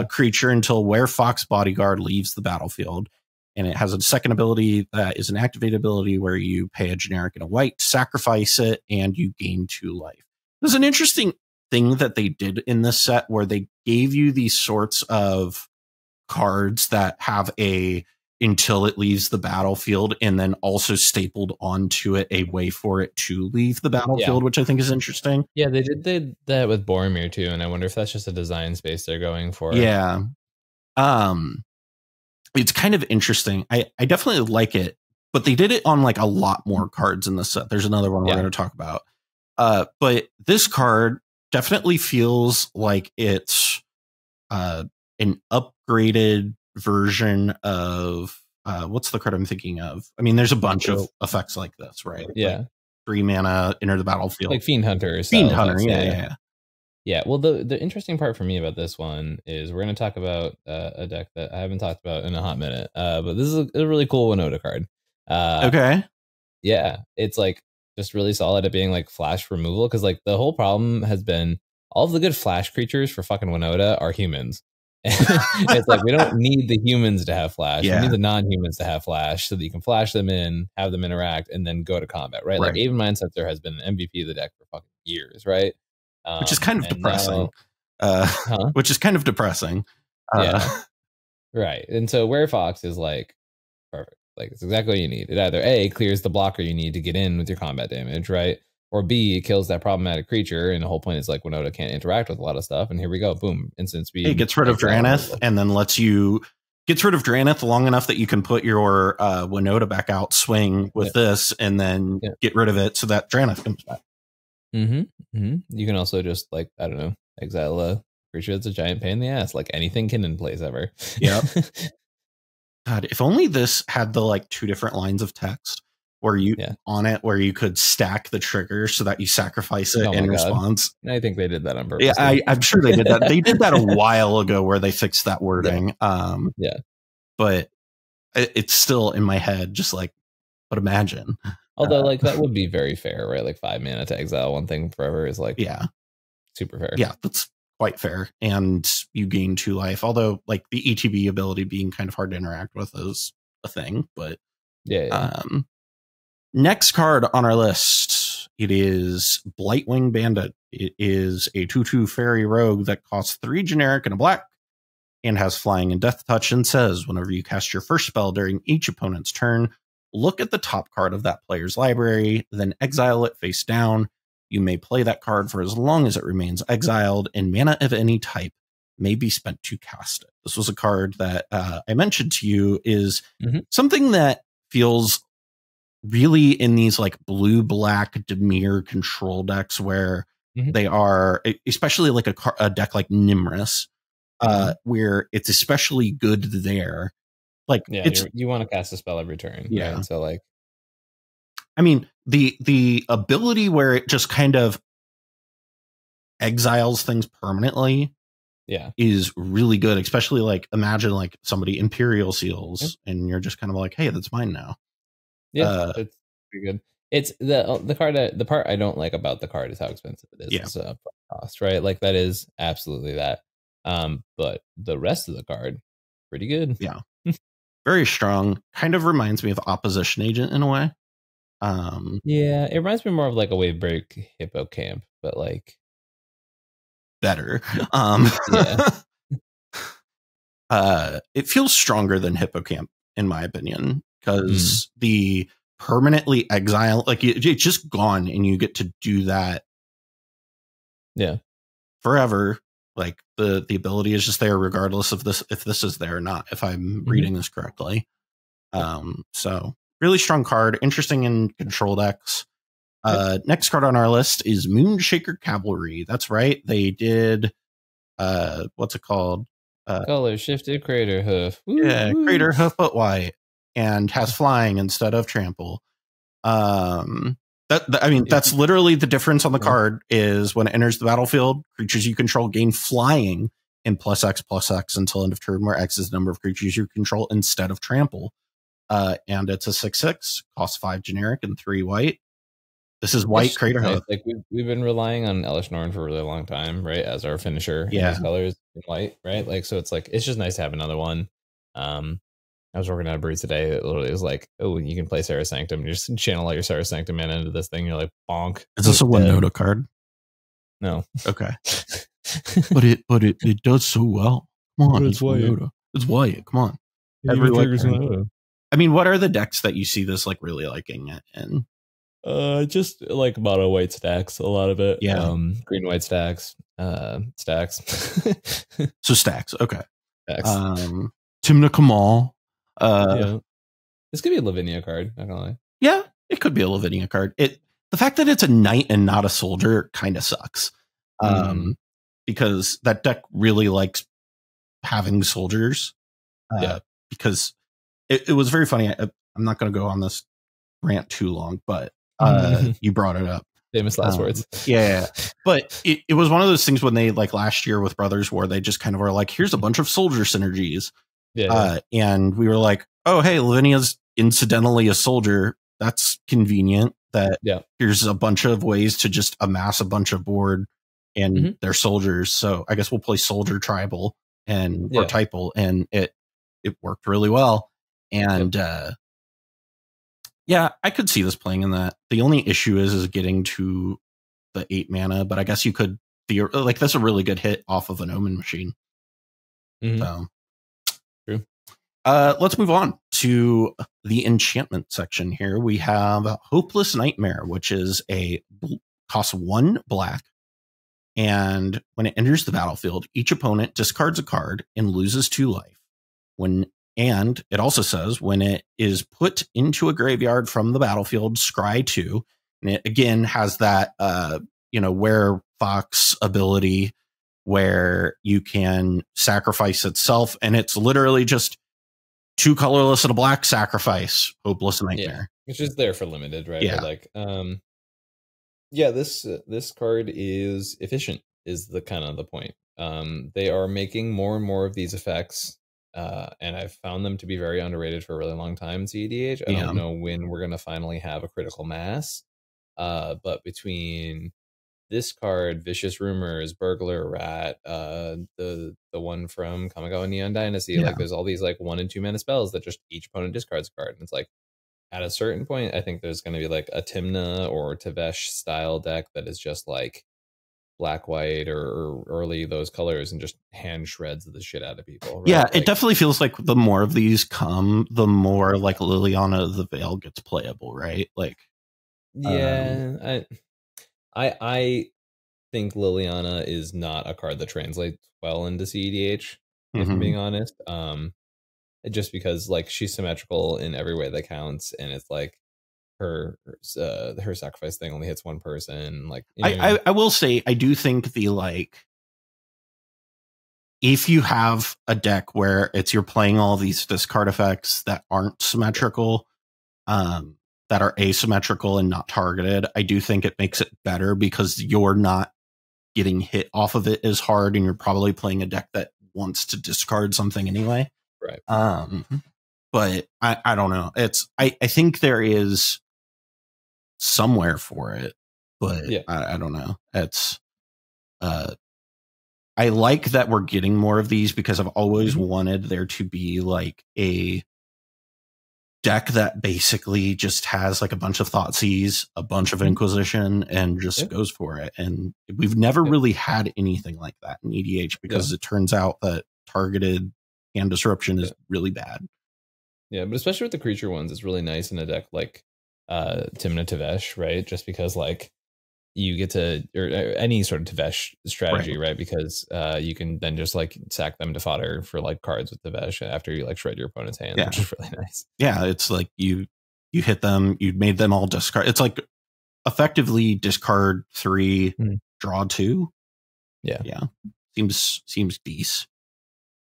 creature until Werefox Bodyguard leaves the battlefield. And it has a second ability that is an activated ability where you pay a generic and a white, sacrifice it, and you gain 2 life. There's an interesting thing that they did in this set where they gave you these sorts of cards that have a until it leaves the battlefield, and then also stapled onto it a way for it to leave the battlefield, which I think is interesting. Yeah, they did that with Boromir too, and I wonder if that's just a design space they're going for. Yeah. It's kind of interesting. I definitely like it, but they did it on like a lot more cards in the set. There's another one we're going to talk about. But this card definitely feels like it's an upgraded version of what's the card I'm thinking of? I mean, there's a bunch of effects like this, right? Yeah. Like 3 mana, enter the battlefield. Like Fiend Hunter. Fiend Hunter, yeah. Yeah, well, the interesting part for me about this one is we're going to talk about a deck that I haven't talked about in a hot minute, but this is a really cool Winota card. Okay. Yeah, it's like just really solid at being like flash removal, because like the whole problem has been all of the good flash creatures for fucking Winota are humans. It's like we don't need the humans to have flash. We need the non-humans to have flash so that you can flash them in, have them interact, and then go to combat, right? Like even Mind Sculptor has been an MVP of the deck for fucking years, right? Which is kind of depressing. Which is kind of depressing. Right. And so Werefox is like perfect. Like it's exactly what you need. It either A, clears the blocker you need to get in with your combat damage, right? Or B, it kills that problematic creature. And the whole point is like Winota can't interact with a lot of stuff. And here we go. Boom. Instant speed. It gets rid of Drannith and then gets rid of Drannith long enough that you can put your Winota back out, swing with this, and then get rid of it so that Drannith comes back. You can also just like, I don't know, exile a creature that's a giant pain in the ass. Like anything can in place ever. Yep. God, if only this had the like 2 different lines of text where you on it where you could stack the trigger so that you sacrifice it in response. I think they did that on purpose. Yeah, I'm sure they did that. They did that a while ago where they fixed that wording. But it's still in my head, just like, but imagine. Although, like, that would be very fair, right? Like 5 mana to exile one thing forever is like, super fair. Yeah, that's quite fair. And you gain 2 life. Although, like, the ETB ability being kind of hard to interact with is a thing. But next card on our list, it is Blightwing Bandit. It is a 2/2 fairy rogue that costs 3 generic and a black, and has flying and death touch, and says whenever you cast your first spell during each opponent's turn, look at the top card of that player's library, then exile it face down. You may play that card for as long as it remains exiled, and mana of any type may be spent to cast it. This was a card that I mentioned to you is something that feels really in these like blue-black Dimir control decks where they are, especially like a deck like Nimrus, where it's especially good there. Like you want to cast a spell every turn. Yeah. Right? So like, I mean, the ability where it just kind of exiles things permanently is really good. Especially like imagine like somebody Imperial Seals and you're just kind of like, hey, that's mine now. Yeah, it's pretty good. It's the card. The part I don't like about the card is how expensive it is. Yeah. It's cost, right? Like that is absolutely that. But the rest of the card, pretty good. Yeah. Very strong. Kind of reminds me of Opposition Agent in a way. Yeah, it reminds me more of like a Wave Break Hippo Camp, but like better. Yeah. It feels stronger than Hippo Camp, in my opinion, because the permanently exile, like it's just gone, and you get to do that. Yeah. Forever. Like the ability is just there regardless of this, if this is there or not, if I'm reading this correctly. So really strong card, interesting in control decks. Next card on our list is Moonshaker Cavalry. That's right. They did what's it called? Color shifted Crater Hoof. Woo, woo. Crater Hoof but white, and has flying instead of trample. That's literally the difference on the card is when it enters the battlefield, creatures you control gain flying and +X/+X until end of turn, where X is the number of creatures you control instead of trample. And it's a 6/6, costs 5 generic and 3 white. This is white Craterhoof. Like we've been relying on Elish Norn for a really long time, right? As our finisher in these colors in white, right? Like, so it's like, it's just nice to have another one. I was working on a breed today. It literally was like, oh, you can play Sarah Sanctum. You just channel all your Sarah Sanctum mana into this thing. You're like, bonk. Is this a Winota card? No. Okay. but it does so well. Come on, it's white. It's white. Come on. I mean, what are the decks that you see this like really liking it in? Just like mono white stacks, a lot of it. Yeah. Green white stacks. Stacks. So stacks. Okay. Stacks. Timna Kamal. Yeah. This could be a Lavinia card, not gonna lie. Yeah, it could be a Lavinia card. The fact that it's a knight and not a soldier kind of sucks. Because that deck really likes having soldiers. Because it was very funny. I'm not going to go on this rant too long, but you brought it up. Famous last words. Yeah. But it was one of those things when they, like last year with Brothers War, they just kind of were like, here's a bunch of soldier synergies. And we were like, oh, hey, Lavinia's incidentally a soldier. That's convenient. That here's a bunch of ways to just amass a bunch of board and they're soldiers. So I guess we'll play soldier tribal or typal, and it worked really well. And I could see this playing in that. The only issue is getting to the 8 mana, but I guess you could like that's a really good hit off of an Omen Machine. So true. Let's move on to the enchantment section here. We have Hopeless Nightmare, which is costs 1 black. And when it enters the battlefield, each opponent discards a card and loses 2 life. And it also says when it is put into a graveyard from the battlefield, scry 2. And it again has that Werefox ability where you can sacrifice itself, and it's literally just 2 colorless and a black sacrifice. Hopeless Nightmare. It's just there for limited, right? Yeah. But this card is efficient, is the kind of the point. They are making more and more of these effects, and I've found them to be very underrated for a really long time in cEDH. I don't know when we're going to finally have a critical mass, but between this card, Vicious Rumors, Burglar Rat, the one from Kamigawa Neon Dynasty, like there's all these like 1 and 2 mana spells that just each opponent discards a card, and it's like at a certain point, I think there's going to be like a Timna or Tevesh style deck that is just like black, white, or early those colors and just hand shreds the shit out of people. Right? Yeah, it definitely feels like the more of these come, the more like Liliana the Veil gets playable, right? Like, I think Liliana is not a card that translates well into cEDH, if I'm being honest. Just because like she's symmetrical in every way that counts, and it's like her sacrifice thing only hits 1 person. Like, I will say I do think if you have a deck where you're playing all these discard effects that aren't symmetrical, that are asymmetrical and not targeted, I do think it makes it better because you're not getting hit off of it as hard, and you're probably playing a deck that wants to discard something anyway. Right. But I don't know. I think there is somewhere for it, but I don't know. I like that we're getting more of these because I've always wanted there to be like a deck that basically just has like a bunch of Thoughtseize, a bunch of Inquisition, and just goes for it. And we've never really had anything like that in EDH because it turns out that targeted hand disruption is really bad. Yeah, but especially with the creature ones, it's really nice in a deck like Timna Tevesh, right? Just because like you get to, or any sort of Tevesh strategy, right? Because you can then just like sack them to fodder for like cards with Tevesh after you like shred your opponent's hand, which is really nice. Yeah, it's like you hit them, you made them all discard. It's like effectively discard 3, draw 2. Yeah, seems decent.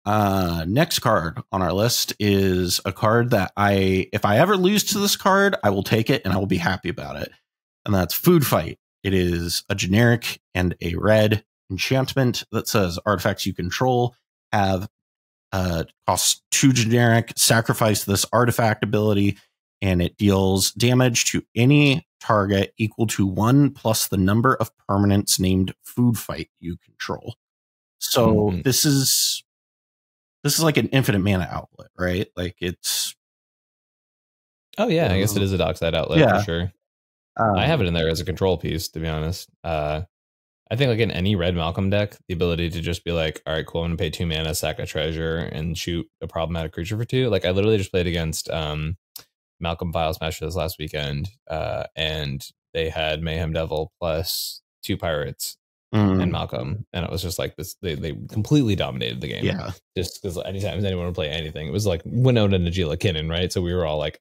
Next card on our list is a card that if I ever lose to this card, I will take it and I will be happy about it. And that's Food Fight. It is a generic and a red enchantment that says artifacts you control have cost 2 generic, sacrifice this artifact ability, and it deals damage to any target equal to 1 plus the number of permanents named Food Fight you control. So this is like an infinite mana outlet, right? Like it's. Oh yeah, I guess it is a dockside outlet for sure. I have it in there as a control piece, to be honest. I think like in any red Malcolm deck, the ability to just be like, all right, cool, I'm gonna pay 2 mana, sack a treasure, and shoot a problematic creature for 2. Like I literally just played against Malcolm File Smasher this last weekend, and they had Mayhem Devil plus 2 pirates and Malcolm, and it was just like this. They completely dominated the game. Yeah, just because anytime anyone would play anything, it was like Winona and Najila Kinnan, right? So we were all like,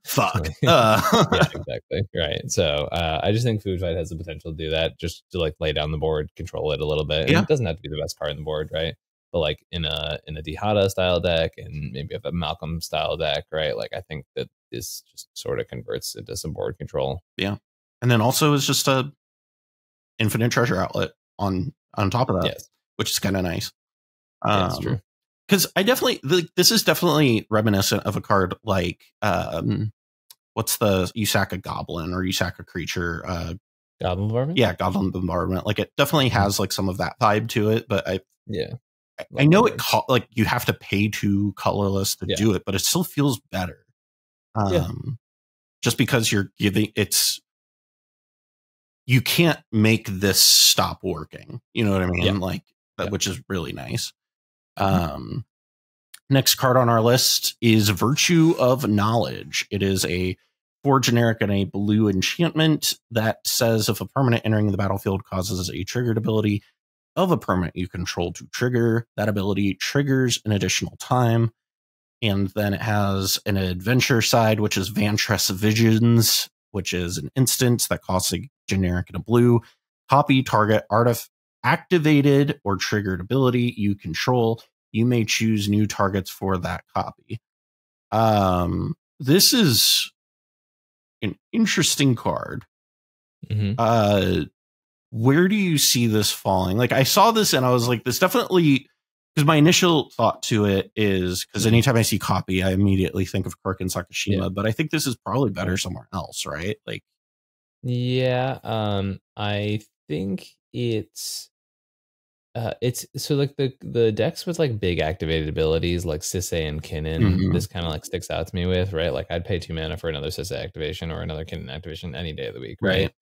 fuck. Yeah, exactly. Right. So I just think Food Fight has the potential to do that, just to like lay down the board, control it a little bit. And it doesn't have to be the best card in the board, right? But like in a Dihada style deck and maybe a Malcolm style deck, right? Like I think that this just sort of converts into some board control. Yeah. And then also is just a infinite treasure outlet on top of that, which is kind of nice. That's true. Because I definitely, this is definitely reminiscent of a card like, what's the, you sack a goblin or you sack a creature. Goblin Bombardment? Yeah, Goblin Bombardment. Like it definitely has like some of that vibe to it, but I know it like you have to pay 2 colorless to do it, but it still feels better. Just because you're giving you can't make this stop working. You know what I mean? Yeah. Like that, which is really nice. Next card on our list is Virtue of Knowledge. It is a 4 generic and a blue enchantment that says if a permanent entering the battlefield causes a triggered ability of a permanent you control to trigger, that ability triggers an additional time. And then it has an adventure side, which is Vantress Visions, which is an instant that costs a generic and a blue. Copy target artifact activated or triggered ability you control. You may choose new targets for that copy. This is an interesting card. Where do you see this falling? Like I saw this and I was like, this definitely, because my initial thought to it is because anytime I see copy, I immediately think of Kirk and Sakashima, but I think this is probably better somewhere else, right? Like, I think it's so like the decks with like big activated abilities like Sisay and Kinnan, this kind of like sticks out to me with, right? Like I'd pay 2 mana for another Sisay activation or another Kinnan activation any day of the week, right?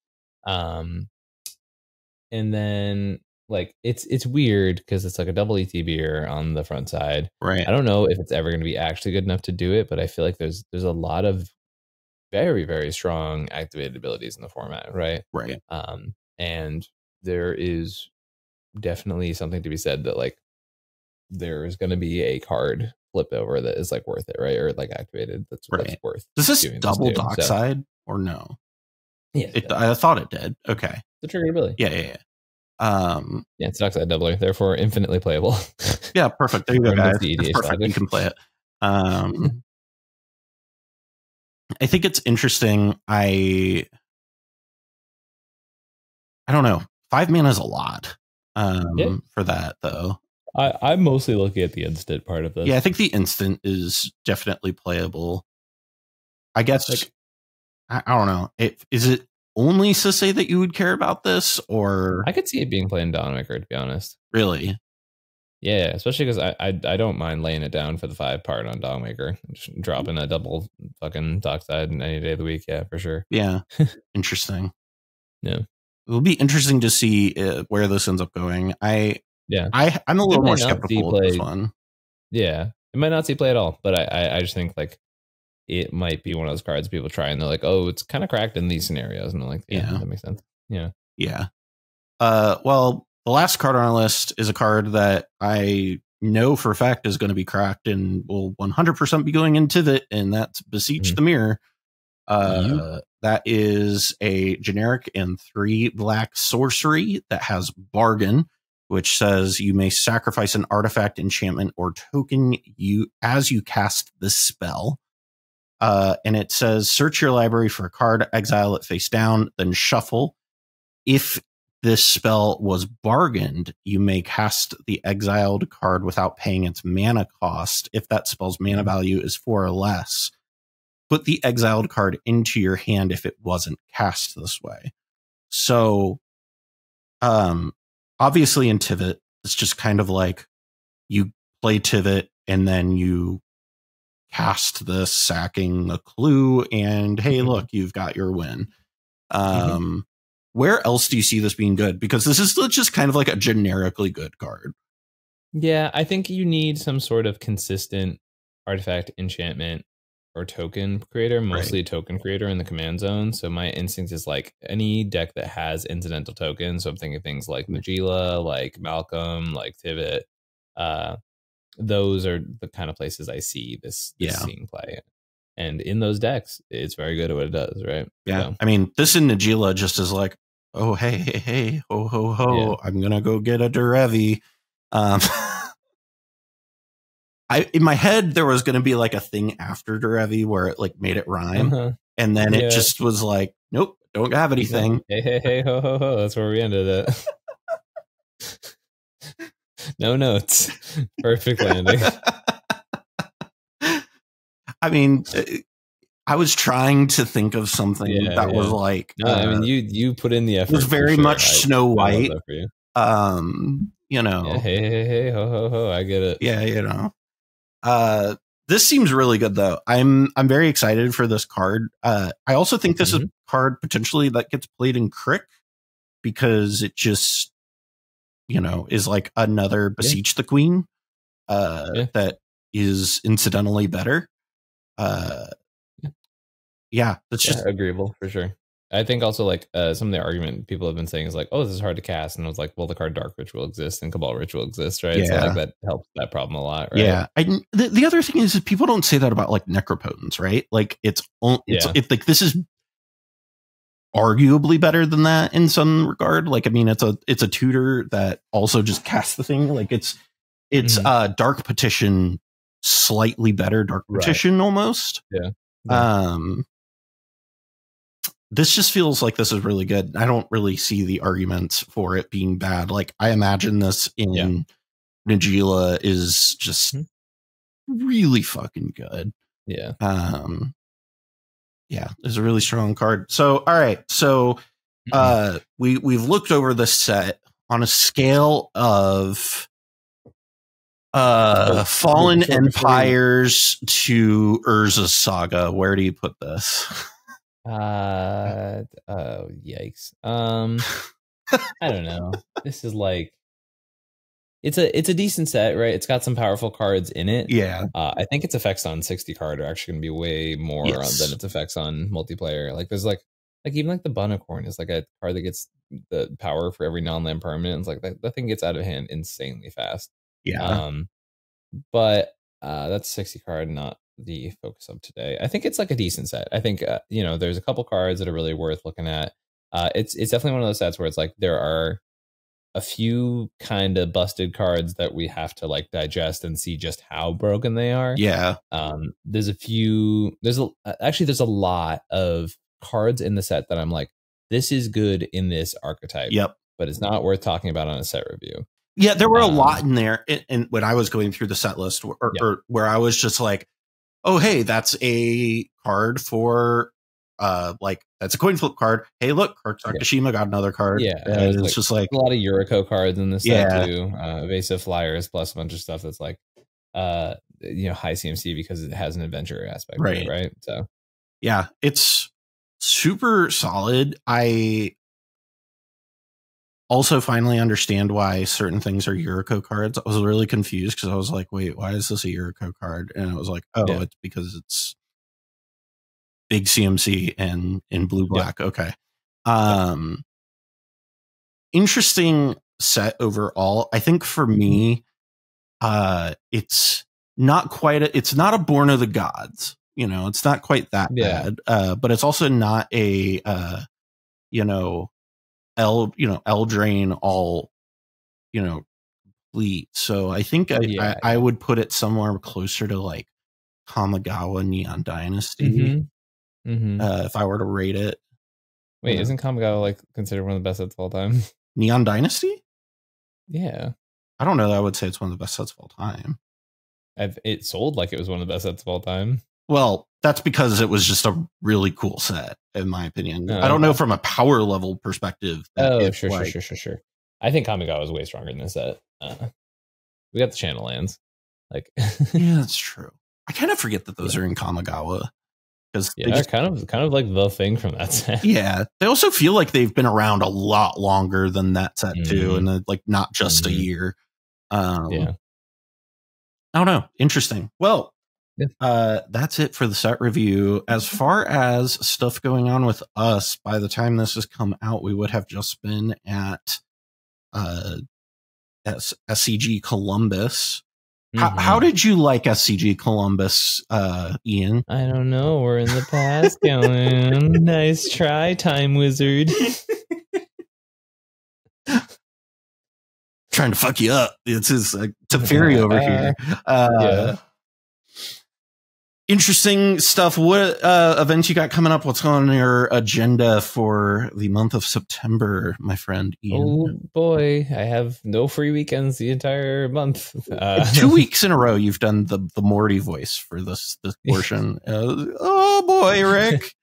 And then like it's weird because it's like a double ETBer on the front side, right? I don't know if it's ever going to be actually good enough to do it, but I feel like there's a lot of very, very strong activated abilities in the format, right? And there is definitely something to be said that like there's going to be a card flip over that is like worth it, right? Or like activated that's worth. Does this double dockside or no? Yeah, I thought it did. Okay, the trigger ability. Yeah, it's dockside doubler, therefore infinitely playable. Yeah, perfect. There you go, guys. That's perfect. You can play it. I think it's interesting. I don't know. 5 mana is a lot for that, though. I'm mostly looking at the instant part of this. Yeah, I think the instant is definitely playable. I guess, like, I don't know. Is it only Sisay that you would care about this, or I could see it being played in Dawnmaker, to be honest. Really? Yeah, especially because I don't mind laying it down for the 5 part on Dawnmaker. Just dropping a double fucking dockside any day of the week. Yeah, for sure. Yeah. Interesting. Yeah. It will be interesting to see where this ends up going. I'm a little more skeptical of this one. Yeah. It might not see play at all, but I just think like it might be one of those cards people try and they're like, oh, it's kind of cracked in these scenarios. And I'm like, yeah, that makes sense. Yeah. Yeah. Well, the last card on our list is a card that I know for a fact is going to be cracked and will 100% be going into it, and that's Beseech the Mirror. That is a generic and 3 black sorcery that has Bargain, which says you may sacrifice an artifact, enchantment, or token as you cast this spell. And it says search your library for a card, exile it face down, then shuffle. If this spell was bargained, you may cast the exiled card without paying its mana cost. If that spell's mana value is 4 or less, put the exiled card into your hand if it wasn't cast this way. So, obviously in Tivit, it's just kind of like you play Tivit and then you cast this, sacking a clue, and hey, look, you've got your win. Where else do you see this being good? Because this is just kind of like a generically good card. Yeah, I think you need some sort of consistent artifact, enchantment, or token creator, mostly token creator in the command zone. So my instinct is like any deck that has incidental tokens. So I'm thinking things like Magilla, like Malcolm, like Tivit. Those are the kind of places I see this seeing play. And in those decks, it's very good at what it does, right? Yeah. So. I mean, this in Nagila just is like, oh, hey, ho, ho, ho. Yeah. I'm going to go get a Derevi. In my head, there was going to be like a thing after Derevi where it like made it rhyme. And then it just was like, nope, don't have anything. Hey, ho, ho, ho. That's where we ended it. No notes. Perfect landing. I mean, I was trying to think of something that was like. No, I mean, you put in the effort. It was very much Snow White. You know. Yeah, hey, ho, ho, ho. I get it. Yeah, you know. This seems really good, though. I'm very excited for this card. I also think this is a card potentially that gets played in Crick because it just, you know, is like another Beseech the Queen that is incidentally better. That's just agreeable for sure. I think also like some of the argument people have been saying is like, oh, this is hard to cast, and I was like, well, the card Dark Ritual exists and Cabal Ritual exists, right? So like that helps that problem a lot, right? Yeah. The other thing is people don't say that about like Necropotence, right? Like it's like this is arguably better than that in some regard. Like, I mean, it's a tutor that also just casts the thing. Like it's Dark Petition, slightly better Dark Petition almost. Yeah. This just feels like this is really good. I don't really see the arguments for it being bad. Like I imagine this in Nagila is just really fucking good. Yeah. It's a really strong card. So, all right. So, we've looked over the set on a scale of Fallen Empires to Urza's Saga. Where do you put this? Yikes. I don't know. This is like it's a decent set, right? It's got some powerful cards in it. Yeah. I think its effects on 60 card are actually going to be way more than its effects on multiplayer. Like there's like even like the Bunicorn is like a card that gets the power for every non-land permanent. It's like that thing gets out of hand insanely fast. Yeah. But that's 60 card, not the focus of today. I think it's like a decent set. I think there's a couple cards that are really worth looking at. It's definitely one of those sets where it's like there are a few kind of busted cards that we have to like digest and see just how broken they are. Yeah. There's a lot of cards in the set that I'm like, this is good in this archetype. Yep. But it's not worth talking about on a set review. Yeah, there were a lot in there, and when I was going through the set list, or where I was just like, "Oh, hey, that's a card for, that's a coin flip card. Hey, look, Takashima got another card." Yeah, and it's just like a lot of Yuriko cards in this set too. Evasive Flyers plus a bunch of stuff that's like, high CMC because it has an adventure aspect, right? So, yeah, it's super solid. I also finally understand why certain things are Yuriko cards. I was really confused because I was like, wait, why is this a Yuriko card? And it was like, it's because it's big CMC and in blue-black. Okay. Interesting set overall. I think for me, it's not a Born of the Gods. It's not quite that bad. But it's also not a, Eldraine all, complete. So I think I would put it somewhere closer to like Kamigawa Neon Dynasty. If I were to rate it. Wait, isn't Kamigawa like considered one of the best sets of all time? Neon Dynasty? Yeah. I don't know that I would say it's one of the best sets of all time. It sold like it was one of the best sets of all time. Well, that's because it was just a really cool set, in my opinion. Oh, I don't know from a power level perspective. Sure. I think Kamigawa is way stronger than this set. We got the channel lands. Like, yeah, that's true. I kind of forget that those are in Kamigawa. Yeah, kind of like the thing from that set. Yeah, they also feel like they've been around a lot longer than that set too, and like not just a year. Yeah, I don't know. Interesting. Well, that's it for the set review. As far as stuff going on with us, by the time this has come out, we would have just been at SCG Columbus. How did you like SCG Columbus, Ian? I don't know. We're in the past, Kellan. Nice try, Time Wizard. Trying to fuck you up. It's his Teferi over here. Yeah. Interesting stuff. What events you got coming up? What's on your agenda for the month of September, my friend Ian? Oh boy, I have no free weekends the entire month. 2 weeks in a row, you've done the Morty voice for this portion. Oh boy, Rick.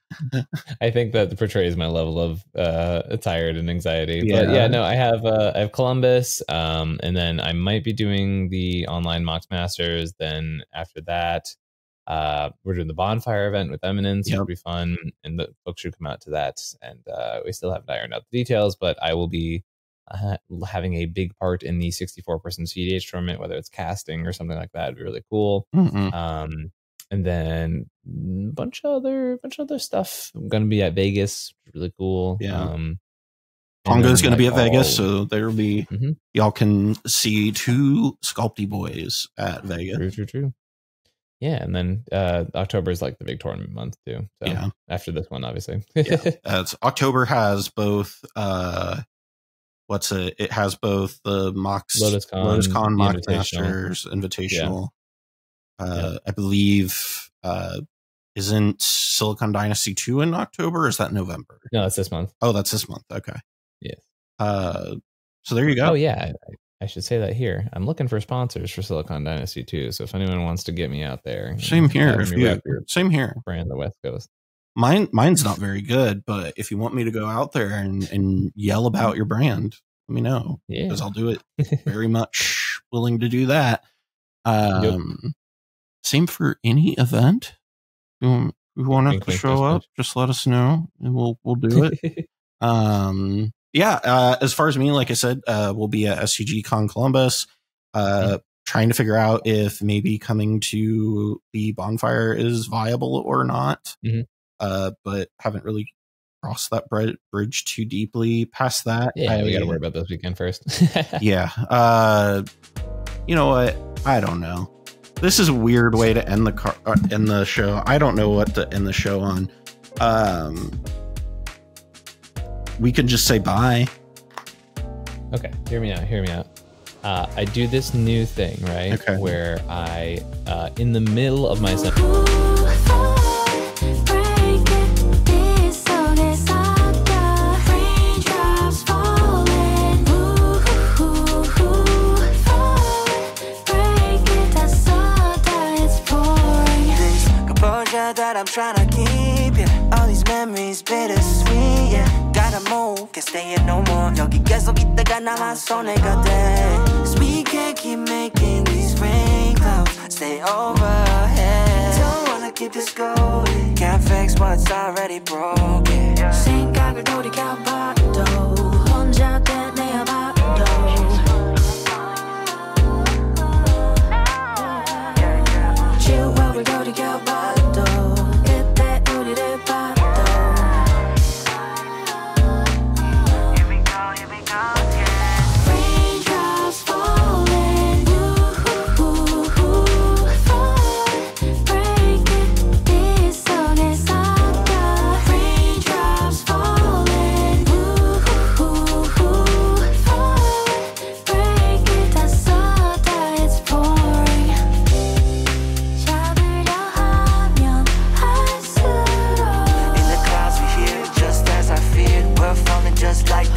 I think that portrays my level of tired and anxiety. Yeah. But yeah, no, I have Columbus, and then I might be doing the online Mox Masters. Then after that, we're doing the bonfire event with Eminence. It'll be fun, and the book should come out to that. And we still haven't ironed out the details, but I will be having a big part in the 64-person cEDH tournament, whether it's casting or something like that. It'd be really cool. And then a bunch of other stuff. I'm gonna be at Vegas. Really cool. Yeah. Pongo's going to be at Vegas, so there'll be y'all can see 2 Sculptybois at Vegas. True. Yeah, and then October is like the big tournament month too. So yeah. After this one, obviously. October has both. It has both the Mox LotusCon Mox Masters Invitational. I believe isn't Silicon Dynasty 2 in October, or is that November? No, that's this month. Oh, that's this month. Okay. Yes. So there you go. Oh yeah, I should say that here. I'm looking for sponsors for Silicon Dynasty 2. So if anyone wants to get me out there, same here. Same here. Brand the West Coast. Mine's not very good, but if you want me to go out there and yell about your brand, let me know. Yeah, because I'll do it. Very much willing to do that. Same for any event. If you want to show up, just let us know and we'll do it. As far as me, like I said, we'll be at SCG Con Columbus, trying to figure out if maybe coming to the bonfire is viable or not. But haven't really crossed that bridge too deeply. Past that, we got to worry about this weekend first. Yeah. You know what? I don't know. This is a weird way to end the show. I don't know what to end the show on. We can just say bye. Okay, hear me out. I do this new thing, right? Okay. Where I, in the middle of my that I'm trying to keep, yeah. All these memories bittersweet, yeah. Gotta move, can't stay here no more. 여기 계속 있다가 나만 손해가 돼. Cause we can't keep making these rain clouds stay overhead. Don't wanna keep this going. Can't fix what's already broken. 생각을 돌이켜봐도 혼자 되뇌어봐도 추억을 돌이켜봐도 just like